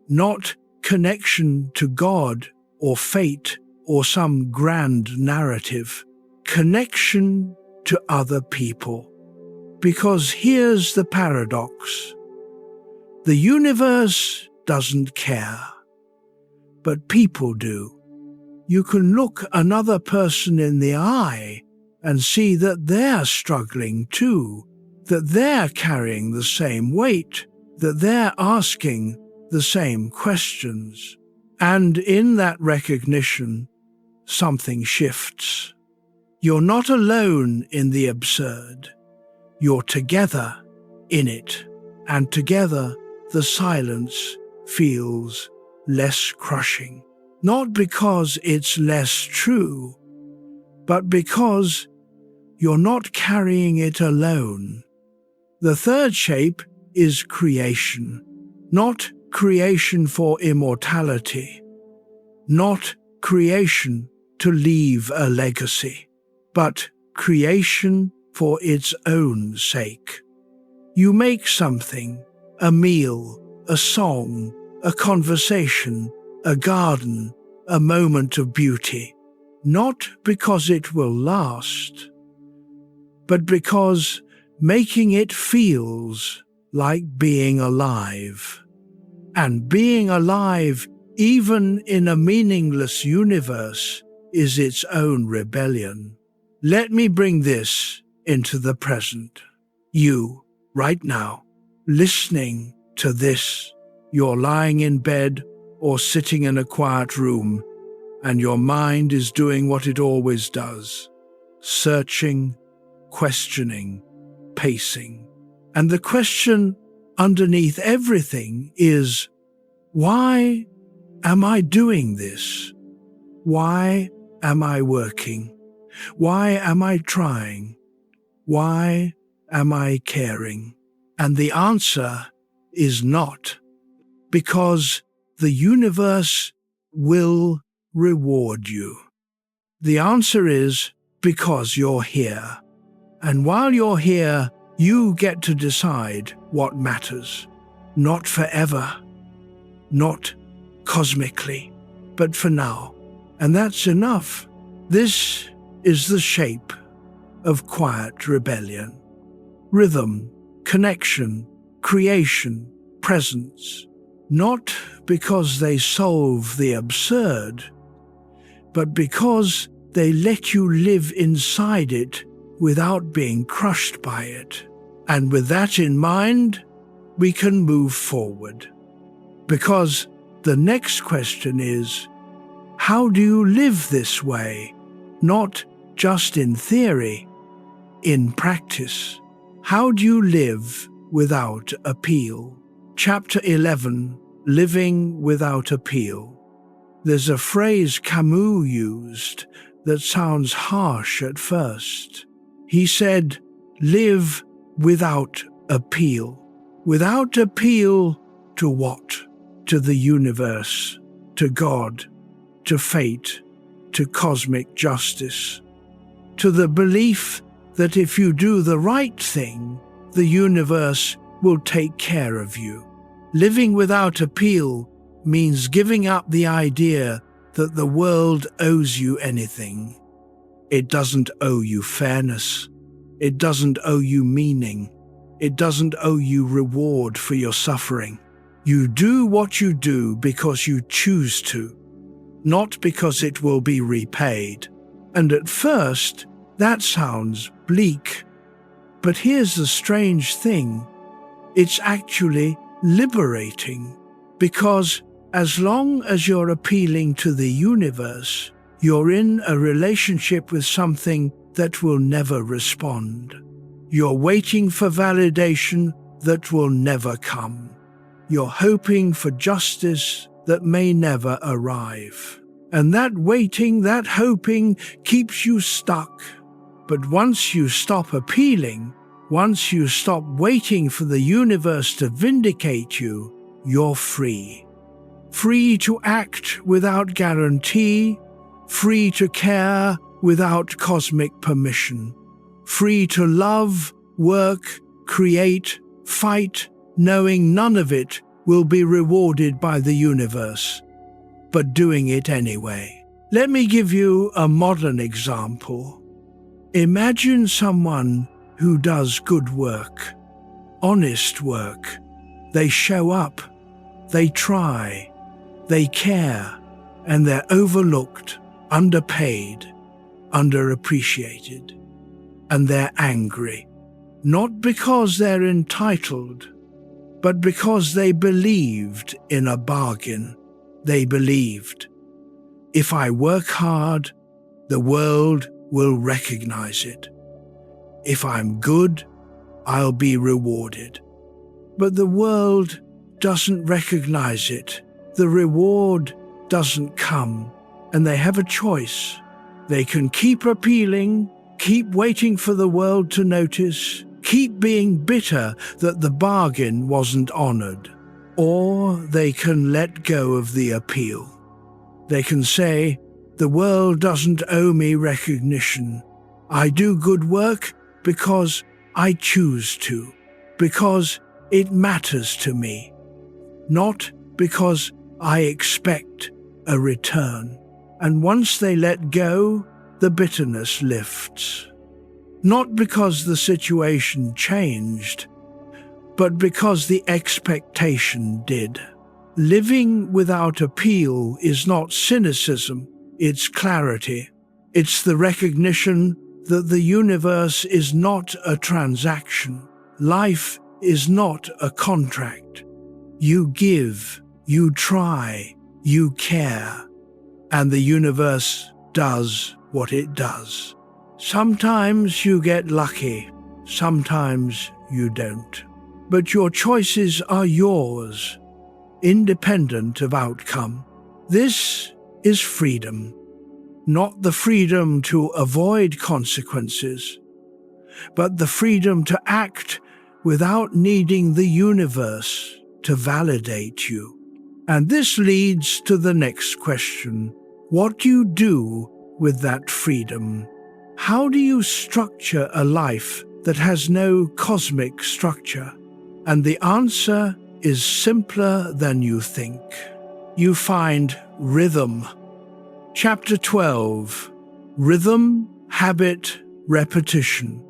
not connection to God or fate or some grand narrative, connection to other people. Because here's the paradox. The universe doesn't care, but people do. You can look another person in the eye and see that they're struggling too, that they're carrying the same weight, that they're asking the same questions. And in that recognition, something shifts. You're not alone in the absurd. You're together in it, and together the silence feels less crushing. Not because it's less true, but because you're not carrying it alone. The third shape is creation, not creation for immortality, not creation to leave a legacy, but creation for its own sake. You make something, a meal, a song, a conversation, a garden, a moment of beauty, not because it will last, but because making it feels like being alive. And being alive, even in a meaningless universe, is its own rebellion. Let me bring this into the present. You, right now, listening to this, you're lying in bed or sitting in a quiet room, and your mind is doing what it always does, searching, questioning, pacing. And the question underneath everything is, why am I doing this? Why am I working? Why am I trying? Why am I caring? And the answer is not, because the universe will reward you. The answer is because you're here. And while you're here, you get to decide what matters. Not forever, not cosmically, but for now. And that's enough. This is the shape of quiet rebellion. Rhythm, connection, creation, presence. Not because they solve the absurd, but because they let you live inside it without being crushed by it. And with that in mind, we can move forward. Because the next question is, how do you live this way? Not just in theory, in practice. How do you live without appeal? Chapter 11, Living Without Appeal. There's a phrase Camus used that sounds harsh at first. He said, "Live without appeal." Without appeal to what? To the universe, to God, to fate, to cosmic justice, to the belief that if you do the right thing, the universe will take care of you. Living without appeal means giving up the idea that the world owes you anything. It doesn't owe you fairness. It doesn't owe you meaning. It doesn't owe you reward for your suffering. You do what you do because you choose to, not because it will be repaid. And at first, that sounds bleak. But here's the strange thing. It's actually liberating, because as long as you're appealing to the universe, you're in a relationship with something that will never respond. You're waiting for validation that will never come. You're hoping for justice that may never arrive. And that waiting, that hoping, keeps you stuck. But once you stop appealing, once you stop waiting for the universe to vindicate you, you're free. Free to act without guarantee, free to care without cosmic permission, free to love, work, create, fight, knowing none of it will be rewarded by the universe, but doing it anyway. Let me give you a modern example. Imagine someone who does good work, honest work. They show up, they try, they care, and they're overlooked, underpaid, underappreciated. And they're angry, not because they're entitled, but because they believed in a bargain. They believed, if I work hard, the world will recognize it. If I'm good, I'll be rewarded. But the world doesn't recognize it. The reward doesn't come, and they have a choice. They can keep appealing, keep waiting for the world to notice, keep being bitter that the bargain wasn't honored. Or they can let go of the appeal. They can say, the world doesn't owe me recognition. I do good work because I choose to, because it matters to me, not because I expect a return. And once they let go, the bitterness lifts. Not because the situation changed, but because the expectation did. Living without appeal is not cynicism, it's clarity. It's the recognition that the universe is not a transaction. Life is not a contract. You give, you try, you care, and the universe does what it does. Sometimes you get lucky, sometimes you don't. But your choices are yours, independent of outcome. This is freedom, not the freedom to avoid consequences, but the freedom to act without needing the universe to validate you. And this leads to the next question. What do you do with that freedom? How do you structure a life that has no cosmic structure? And the answer is simpler than you think. You find rhythm. Chapter 12. Rhythm, habit, repetition.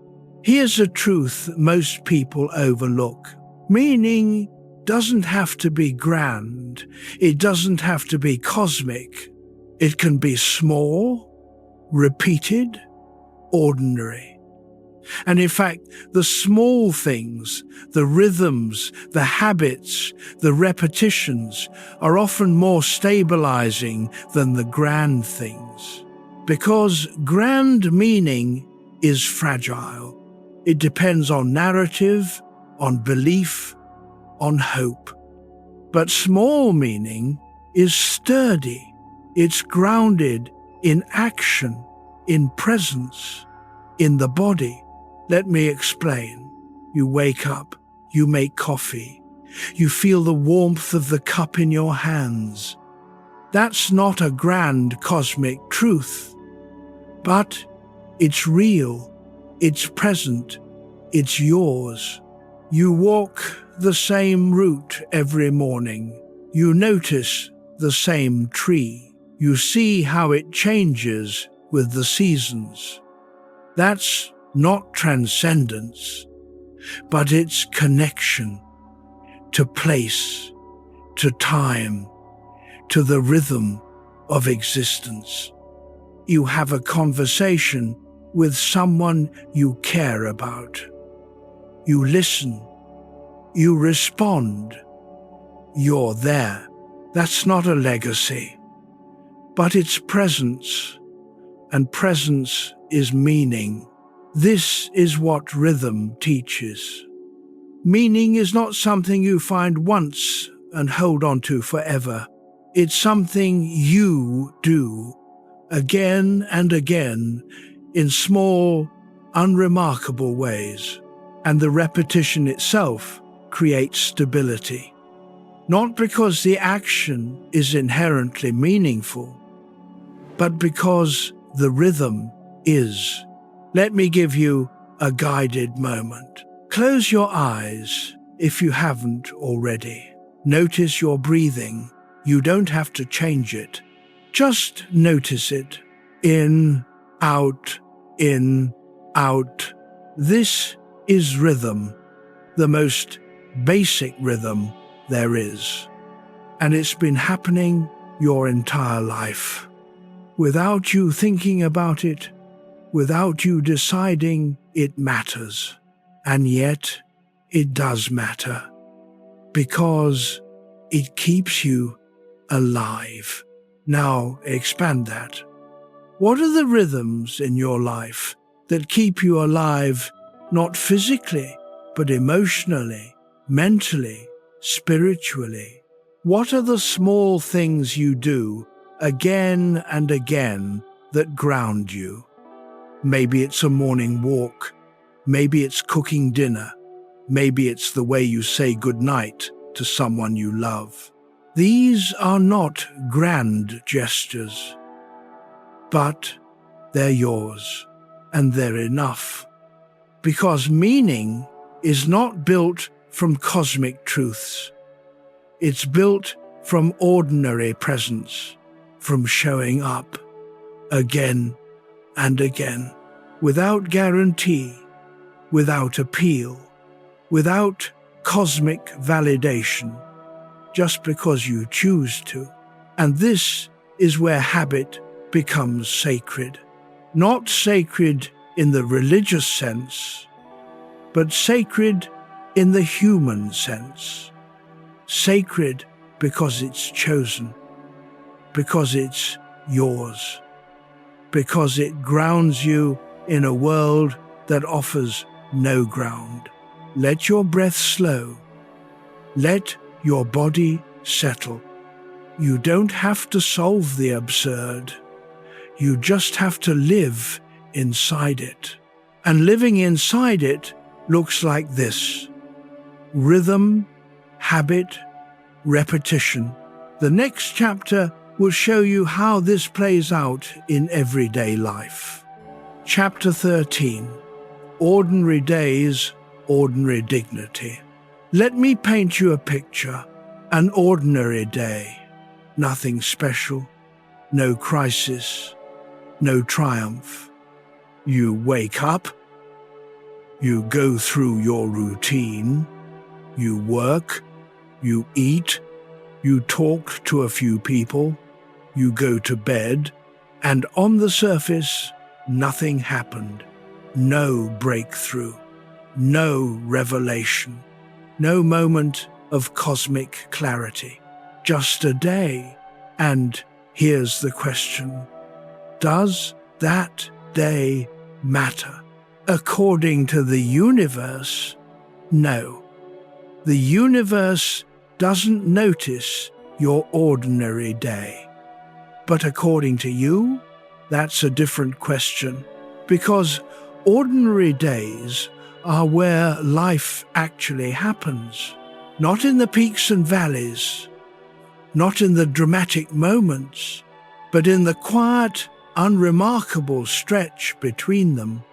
Here's a truth most people overlook. Meaning doesn't have to be grand. It doesn't have to be cosmic. It can be small, repeated, ordinary. And in fact, the small things, the rhythms, the habits, the repetitions are often more stabilizing than the grand things. Because grand meaning is fragile. It depends on narrative, on belief, on hope. But small meaning is sturdy. It's grounded in action, in presence, in the body. Let me explain. You wake up, you make coffee, you feel the warmth of the cup in your hands. That's not a grand cosmic truth, but it's real, it's present, it's yours. You walk the same route every morning. You notice the same tree. You see how it changes with the seasons. That's not transcendence, but it's connection to place, to time, to the rhythm of existence. You have a conversation with someone you care about. You listen. You respond. You're there. That's not a legacy, but it's presence, and presence is meaning. This is what rhythm teaches. Meaning is not something you find once and hold on to forever. It's something you do again and again in small, unremarkable ways. And the repetition itself creates stability. Not because the action is inherently meaningful, but because the rhythm is. Let me give you a guided moment. Close your eyes if you haven't already. Notice your breathing. You don't have to change it. Just notice it. In, out, in, out. This is rhythm, the most basic rhythm there is. And it's been happening your entire life. Without you thinking about it, without you deciding it matters. And yet, it does matter. Because it keeps you alive. Now, expand that. What are the rhythms in your life that keep you alive, not physically, but emotionally, mentally, spiritually? What are the small things you do again and again that ground you? Maybe it's a morning walk. Maybe it's cooking dinner. Maybe it's the way you say goodnight to someone you love. These are not grand gestures, but they're yours, and they're enough. Because meaning is not built from cosmic truths. It's built from ordinary presence, from showing up again and again, without guarantee, without appeal, without cosmic validation, just because you choose to. And this is where habit becomes sacred. Not sacred in the religious sense, but sacred in the human sense. Sacred because it's chosen, because it's yours, because it grounds you in a world that offers no ground. Let your breath slow. Let your body settle. You don't have to solve the absurd. You just have to live inside it. And living inside it looks like this: rhythm, habit, repetition. The next chapter will show you how this plays out in everyday life. Chapter 13. Ordinary days, ordinary dignity. Let me paint you a picture. An ordinary day. Nothing special. No crisis. No triumph. You wake up. You go through your routine. You work. You eat. You talk to a few people. You go to bed. And on the surface, nothing happened. No breakthrough. No revelation. No moment of cosmic clarity. Just a day. And here's the question: does that day matter? According to the universe, no. The universe doesn't notice your ordinary day. But according to you, that's a different question. Because ordinary days are where life actually happens. Not in the peaks and valleys, not in the dramatic moments, but in the quiet, unremarkable stretch between them.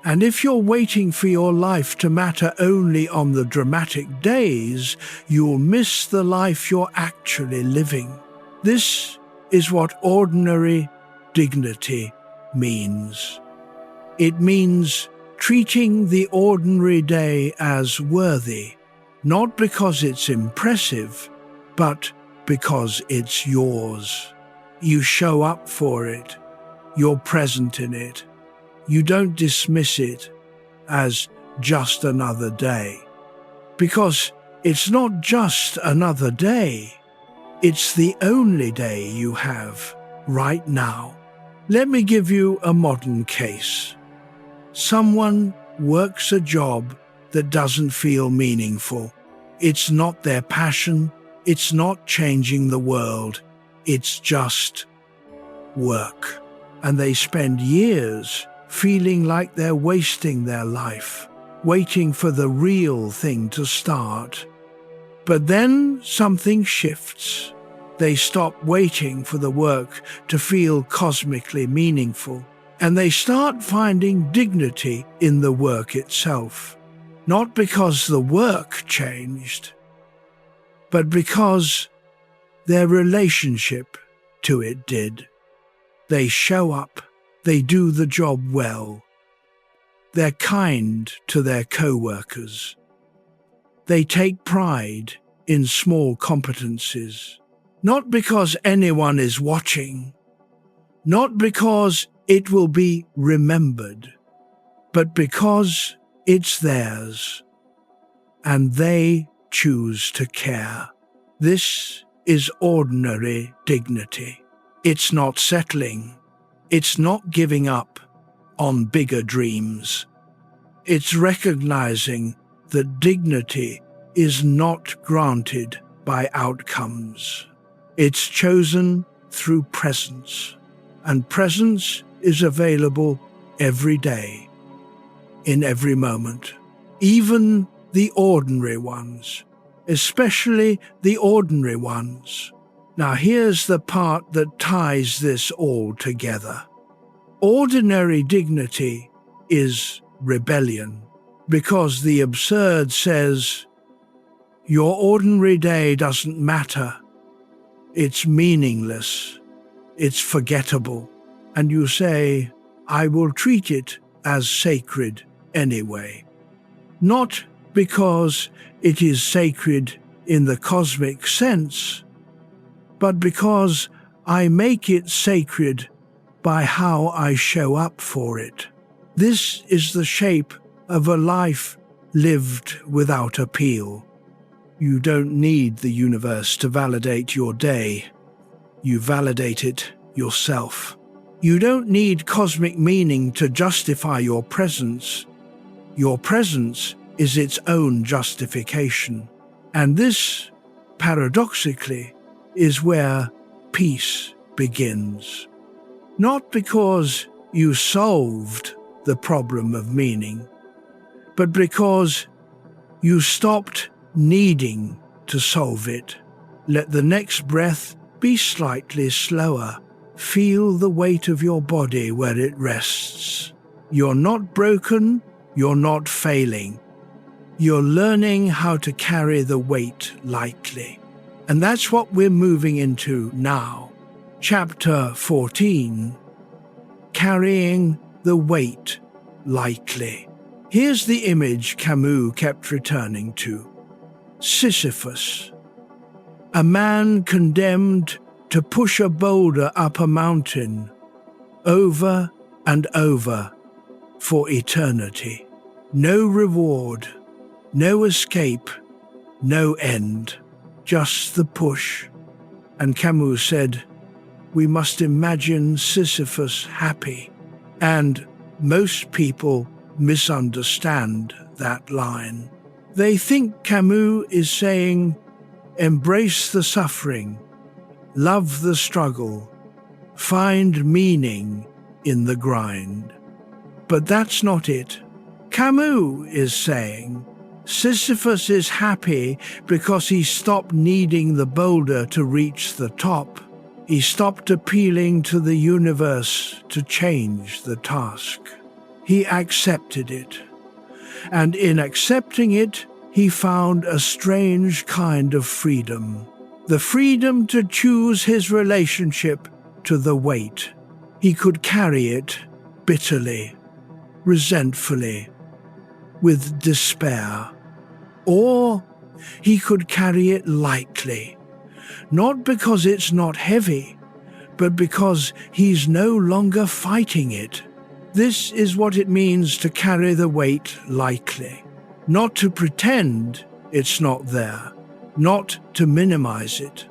And if you're waiting for your life to matter only on the dramatic days, you'll miss the life you're actually living. This is what ordinary dignity means. It means treating the ordinary day as worthy, not because it's impressive, but because it's yours. You show up for it. You're present in it. You don't dismiss it as just another day. Because it's not just another day. It's the only day you have right now. Let me give you a modern case. Someone works a job that doesn't feel meaningful. It's not their passion. It's not changing the world. It's just work. And they spend years feeling like they're wasting their life, waiting for the real thing to start. But then something shifts. They stop waiting for the work to feel cosmically meaningful, and they start finding dignity in the work itself. Not because the work changed, but because their relationship to it did. They show up, they do the job well. They're kind to their co-workers. They take pride in small competencies, not because anyone is watching, not because it will be remembered, but because it's theirs, and they choose to care. This is ordinary dignity. It's not settling. It's not giving up on bigger dreams. It's recognizing that dignity is not granted by outcomes. It's chosen through presence, and presence is available every day, in every moment, even the ordinary ones, especially the ordinary ones. Now here's the part that ties this all together. Ordinary dignity is rebellion, because the absurd says, your ordinary day doesn't matter. It's meaningless. It's forgettable. And you say, I will treat it as sacred anyway. Not because it is sacred in the cosmic sense, but because I make it sacred by how I show up for it. This is the shape of a life lived without appeal. You don't need the universe to validate your day. You validate it yourself. You don't need cosmic meaning to justify your presence. Your presence is its own justification. And this, paradoxically, is where peace begins. Not because you solved the problem of meaning, but because you stopped needing to solve it. Let the next breath be slightly slower. Feel the weight of your body where it rests. You're not broken, you're not failing. You're learning how to carry the weight lightly. And that's what we're moving into now. Chapter 14, Carrying the Weight Lightly. Here's the image Camus kept returning to. Sisyphus, a man condemned to push a boulder up a mountain over and over for eternity. No reward, no escape, no end, just the push. And Camus said, we must imagine Sisyphus happy. And most people misunderstand that line. They think Camus is saying, embrace the suffering, love the struggle, find meaning in the grind. But that's not it. Camus is saying Sisyphus is happy because he stopped needing the boulder to reach the top. He stopped appealing to the universe to change the task. He accepted it. And in accepting it, he found a strange kind of freedom. The freedom to choose his relationship to the weight. He could carry it bitterly, resentfully, with despair. Or he could carry it lightly, not because it's not heavy, but because he's no longer fighting it. This is what it means to carry the weight lightly, not to pretend it's not there, not to minimize it,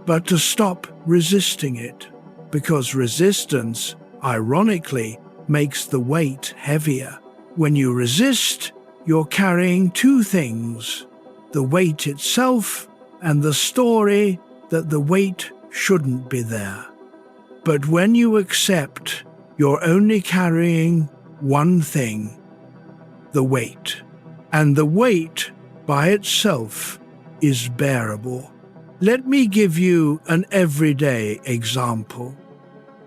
but to stop resisting it, because resistance, ironically, makes the weight heavier. When you resist, you're carrying two things: the weight itself and the story that the weight shouldn't be there. But when you accept, you're only carrying one thing: the weight. And the weight by itself is bearable. Let me give you an everyday example.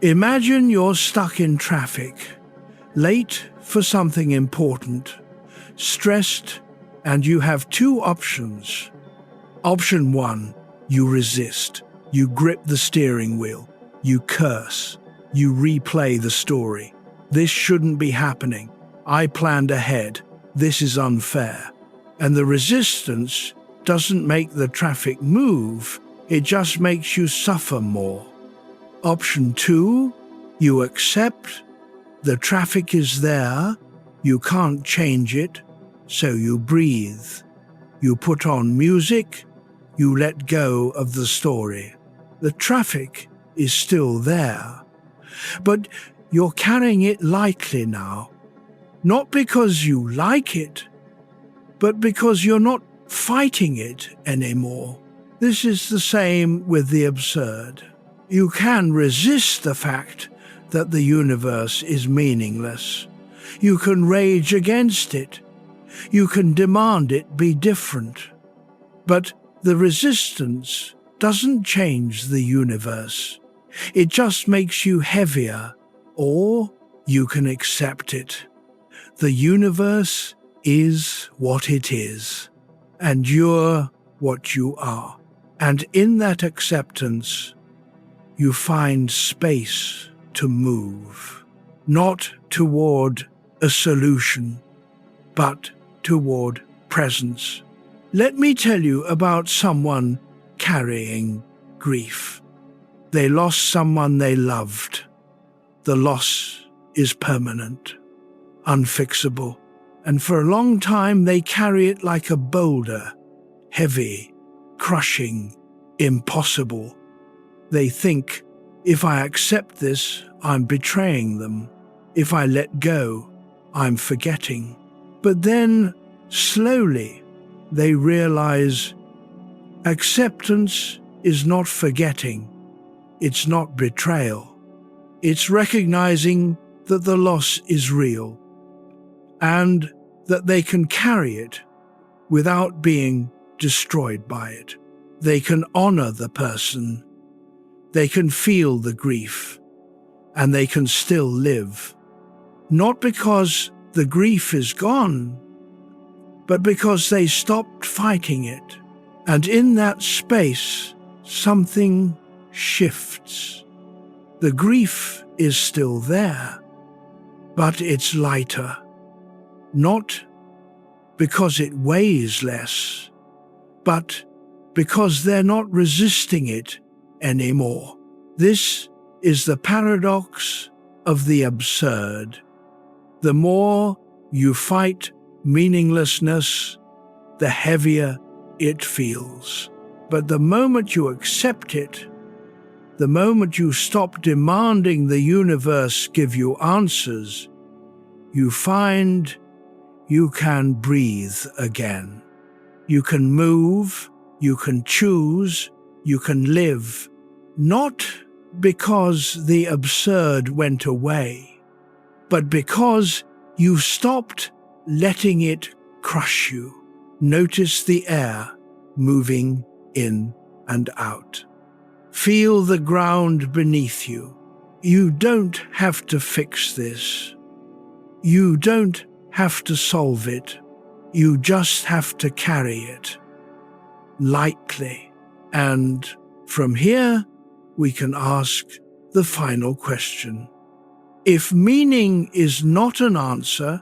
Imagine you're stuck in traffic, late for something important, stressed, and you have two options. Option one, you resist. You grip the steering wheel. You curse. You replay the story. This shouldn't be happening. I planned ahead. This is unfair. And the resistance doesn't make the traffic move. It just makes you suffer more. Option two, you accept. The traffic is there. You can't change it. So you breathe. You put on music. You let go of the story. The traffic is still there. But you're carrying it lightly now. Not because you like it, but because you're not fighting it anymore. This is the same with the absurd. You can resist the fact that the universe is meaningless. You can rage against it. You can demand it be different. But the resistance doesn't change the universe. It just makes you heavier, or you can accept it. The universe is what it is, and you're what you are. And in that acceptance, you find space to move, not toward a solution, but toward presence. Let me tell you about someone carrying grief. They lost someone they loved. The loss is permanent, unfixable, and for a long time they carry it like a boulder, heavy, crushing, impossible. They think, if I accept this, I'm betraying them. If I let go, I'm forgetting. But then, slowly, they realize acceptance is not forgetting. It's not betrayal. It's recognizing that the loss is real and that they can carry it without being destroyed by it. They can honor the person. They can feel the grief, and they can still live. Not because the grief is gone, but because they stopped fighting it. And in that space, something shifts. The grief is still there, but it's lighter. Not because it weighs less, but because they're not resisting it anymore. This is the paradox of the absurd. The more you fight meaninglessness, the heavier it feels. But the moment you accept it, the moment you stop demanding the universe give you answers, you find you can breathe again. You can move, you can choose, you can live, not because the absurd went away, but because you stopped letting it crush you. Notice the air moving in and out. Feel the ground beneath you. You don't have to fix this. You don't have to solve it. You just have to carry it lightly. And from here, we can ask the final question. If meaning is not an answer,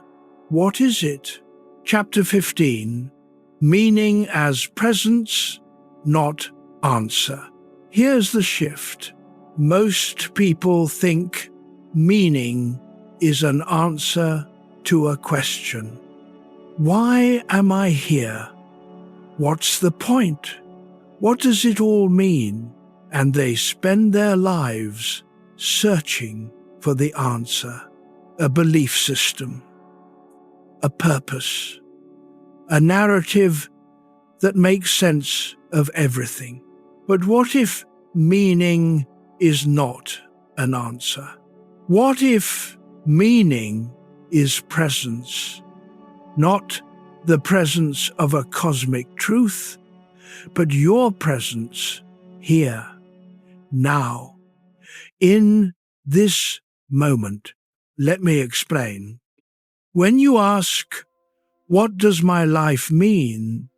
what is it? Chapter 15, Meaning as Presence, Not Answer. Here's the shift. Most people think meaning is an answer to a question. Why am I here? What's the point? What does it all mean? And they spend their lives searching for the answer, a belief system, a purpose, a narrative that makes sense of everything. But what if meaning is not an answer? What if meaning is presence, not the presence of a cosmic truth, but your presence here, now, in this moment? Let me explain. When you ask, what does my life mean?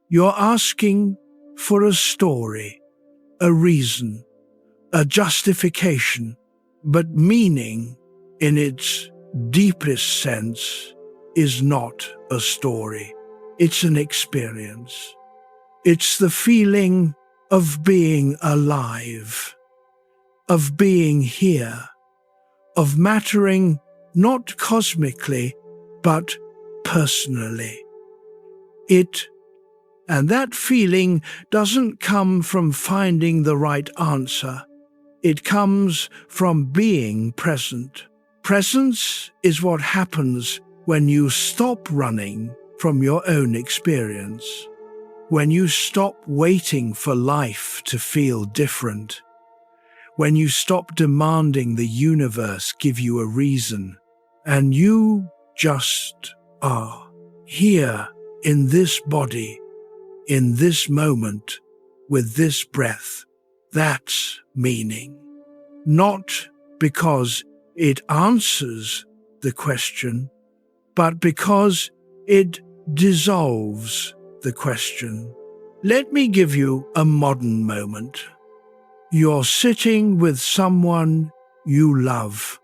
You're asking for a story, a reason, a justification. But meaning, in its deepest sense, is not a story. It's an experience. It's the feeling of being alive, of being here, of mattering not cosmically, but personally. And that feeling doesn't come from finding the right answer. It comes from being present. Presence is what happens when you stop running from your own experience, when you stop waiting for life to feel different, when you stop demanding the universe give you a reason, and you just are here in this body, in this moment, with this breath. That's meaning. Not because it answers the question, but because it dissolves the question. Let me give you a modern moment. You're sitting with someone you love.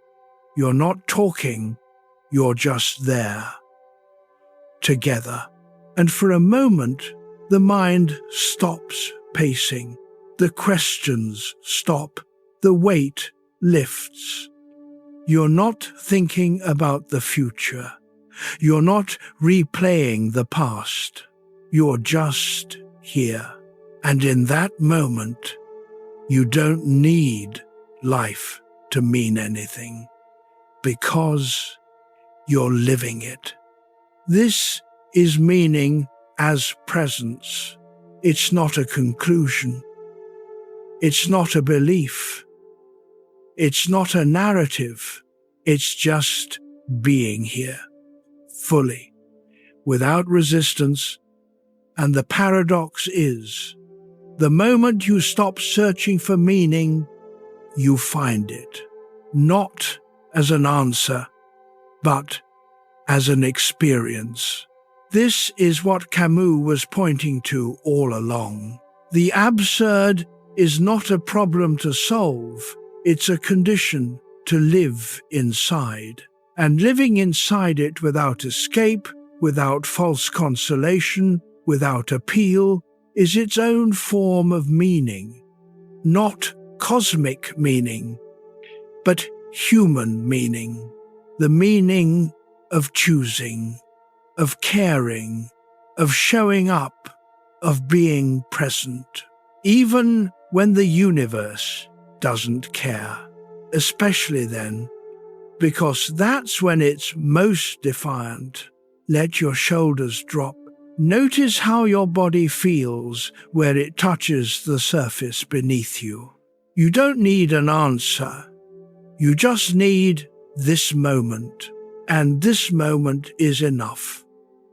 You're not talking, you're just there, together. And for a moment, the mind stops pacing. The questions stop. The weight lifts. You're not thinking about the future. You're not replaying the past. You're just here. And in that moment, you don't need life to mean anything, because you're living it. This is meaning as presence. It's not a conclusion. It's not a belief. It's not a narrative. It's just being here, fully, without resistance. And the paradox is, the moment you stop searching for meaning, you find it, not as an answer, but as an experience. This is what Camus was pointing to all along. The absurd is not a problem to solve, it's a condition to live inside. And living inside it without escape, without false consolation, without appeal, is its own form of meaning. Not cosmic meaning, but human meaning. The meaning of choosing, of caring, of showing up, of being present. Even when the universe doesn't care. Especially then, because that's when it's most defiant. Let your shoulders drop. Notice how your body feels where it touches the surface beneath you. You don't need an answer. You just need this moment. And this moment is enough.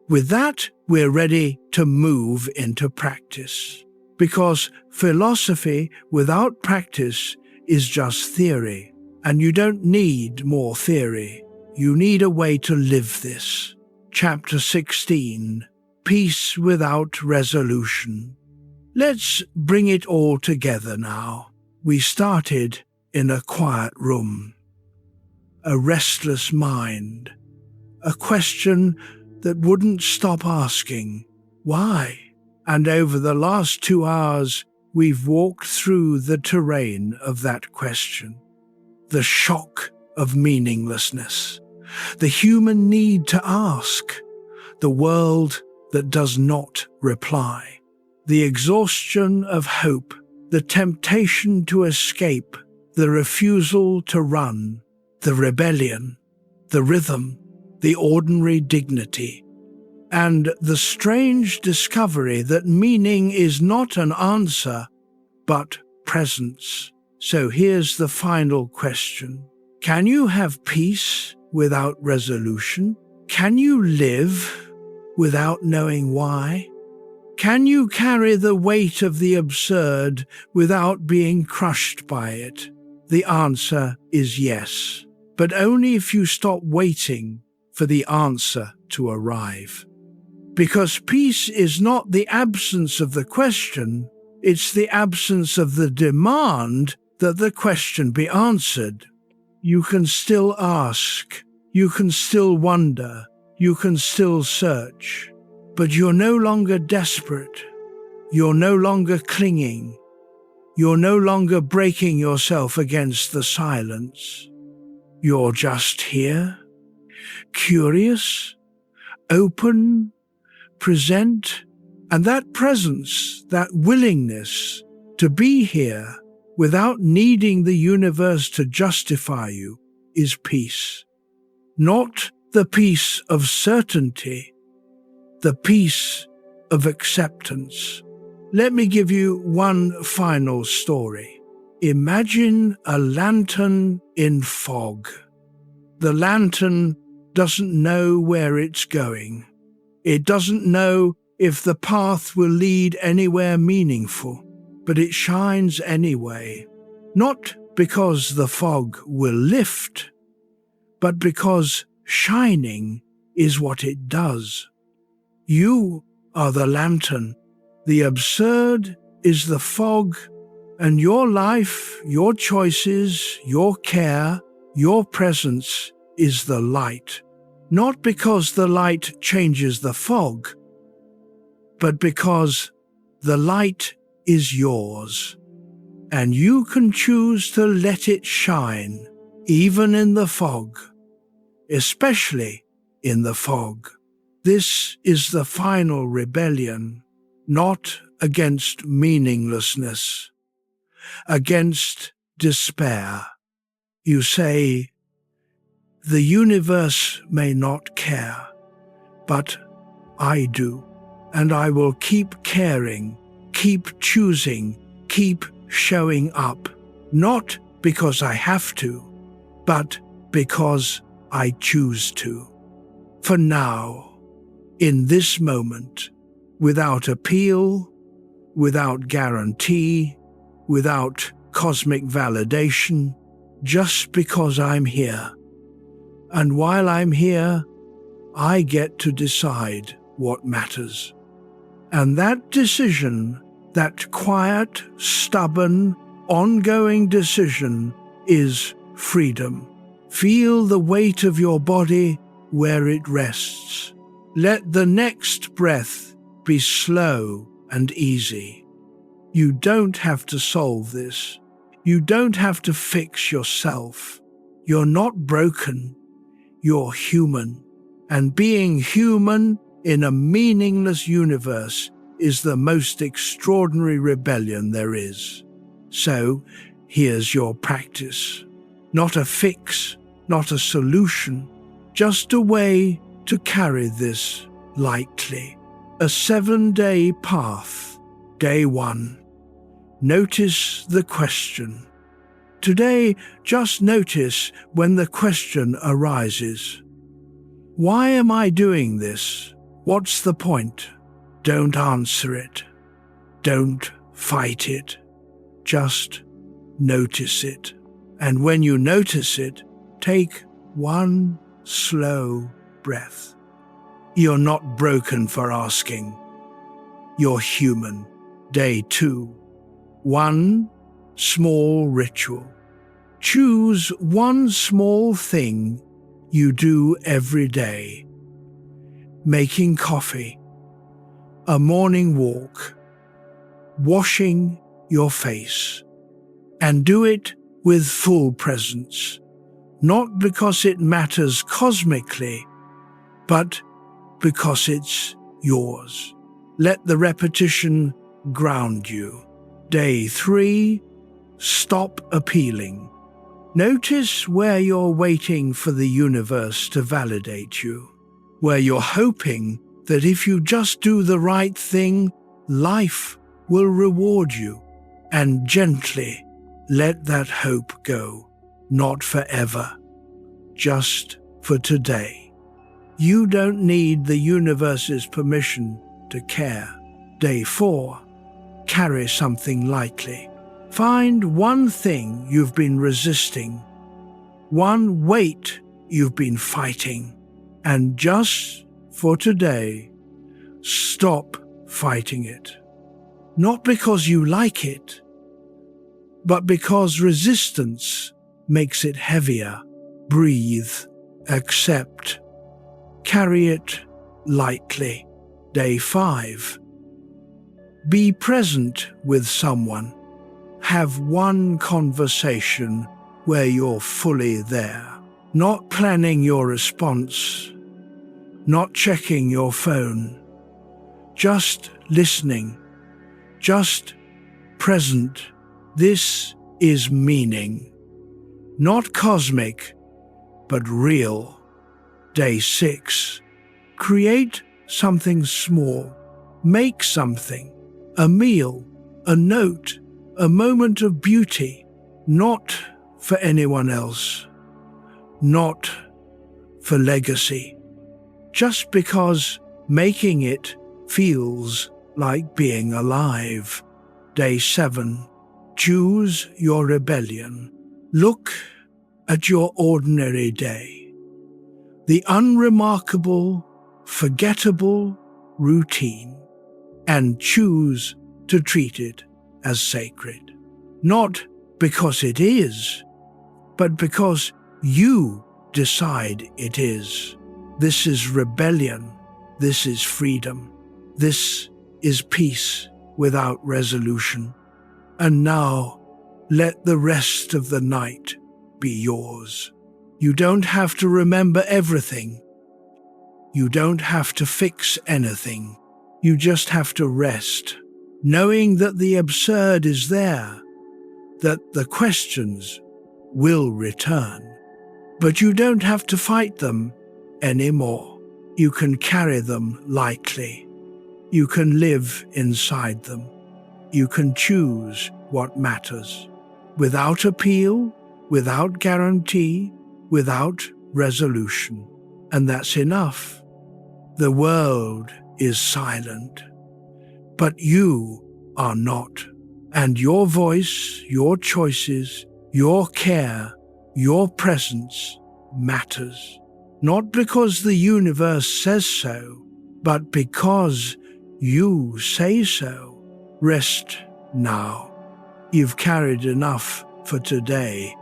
With that, we're ready to move into practice. Because philosophy without practice is just theory. And you don't need more theory. You need a way to live this. Chapter 16. Peace without resolution. Let's bring it all together now. We started in a quiet room. A restless mind. A question that wouldn't stop asking, why? And over the last 2 hours, we've walked through the terrain of that question. The shock of meaninglessness. The human need to ask. The world that does not reply. The exhaustion of hope. The temptation to escape. The refusal to run. The rebellion. The rhythm. The ordinary dignity. And the strange discovery that meaning is not an answer, but presence. So here's the final question. Can you have peace without resolution? Can you live without knowing why? Can you carry the weight of the absurd without being crushed by it? The answer is yes, but only if you stop waiting for the answer to arrive. Because peace is not the absence of the question, it's the absence of the demand that the question be answered. You can still ask, you can still wonder, you can still search, but you're no longer desperate, you're no longer clinging, you're no longer breaking yourself against the silence. You're just here, curious, open, present, and that presence, that willingness to be here without needing the universe to justify you is peace. Not the peace of certainty, the peace of acceptance. Let me give you one final story. Imagine a lantern in fog. The lantern doesn't know where it's going. It doesn't know if the path will lead anywhere meaningful, but it shines anyway. Not because the fog will lift, but because shining is what it does. You are the lantern. The absurd is the fog, and your life, your choices, your care, your presence is the light. Not because the light changes the fog, but because the light is yours, and you can choose to let it shine, even in the fog, especially in the fog. This is the final rebellion, not against meaninglessness, against despair. You say, the universe may not care, but I do, and I will keep caring, keep choosing, keep showing up, not because I have to, but because I choose to. For now, in this moment, without appeal, without guarantee, without cosmic validation, just because I'm here. And while I'm here, I get to decide what matters. And that decision, that quiet, stubborn, ongoing decision, is freedom. Feel the weight of your body where it rests. Let the next breath be slow and easy. You don't have to solve this. You don't have to fix yourself. You're not broken. You're human. And being human in a meaningless universe is the most extraordinary rebellion there is. So, here's your practice. Not a fix, not a solution, just a way to carry this lightly. A 7-day path. Day 1. Notice the question. Today, just notice when the question arises. Why am I doing this? What's the point? Don't answer it. Don't fight it. Just notice it. And when you notice it, take one slow breath. You're not broken for asking. You're human. Day 2. One small ritual. Choose one small thing you do every day. Making coffee, a morning walk, washing your face, and do it with full presence, not because it matters cosmically, but because it's yours. Let the repetition ground you. Day 3, stop appealing. Notice where you're waiting for the universe to validate you, where you're hoping that if you just do the right thing, life will reward you, and gently let that hope go, not forever, just for today. You don't need the universe's permission to care. Day 4, carry something lightly. Find one thing you've been resisting, one weight you've been fighting, and just for today, stop fighting it. Not because you like it, but because resistance makes it heavier. Breathe, accept, carry it lightly. Day 5. Be present with someone. Have one conversation where you're fully there, not planning your response, not checking your phone, just listening, just present. This is meaning, not cosmic, but real. Day 6. Create something small. Make something, a meal, a note, a moment of beauty, not for anyone else, not for legacy, just because making it feels like being alive. Day 7. Choose your rebellion. Look at your ordinary day, the unremarkable, forgettable routine, and choose to treat it as sacred. Not because it is, but because you decide it is. This is rebellion. This is freedom. This is peace without resolution. And now, let the rest of the night be yours. You don't have to remember everything. You don't have to fix anything. You just have to rest, knowing that the absurd is there, that the questions will return. But you don't have to fight them anymore. You can carry them lightly. You can live inside them. You can choose what matters, without appeal, without guarantee, without resolution. And that's enough. The world is silent, but you are not. And your voice, your choices, your care, your presence matters. Not because the universe says so, but because you say so. Rest now. You've carried enough for today.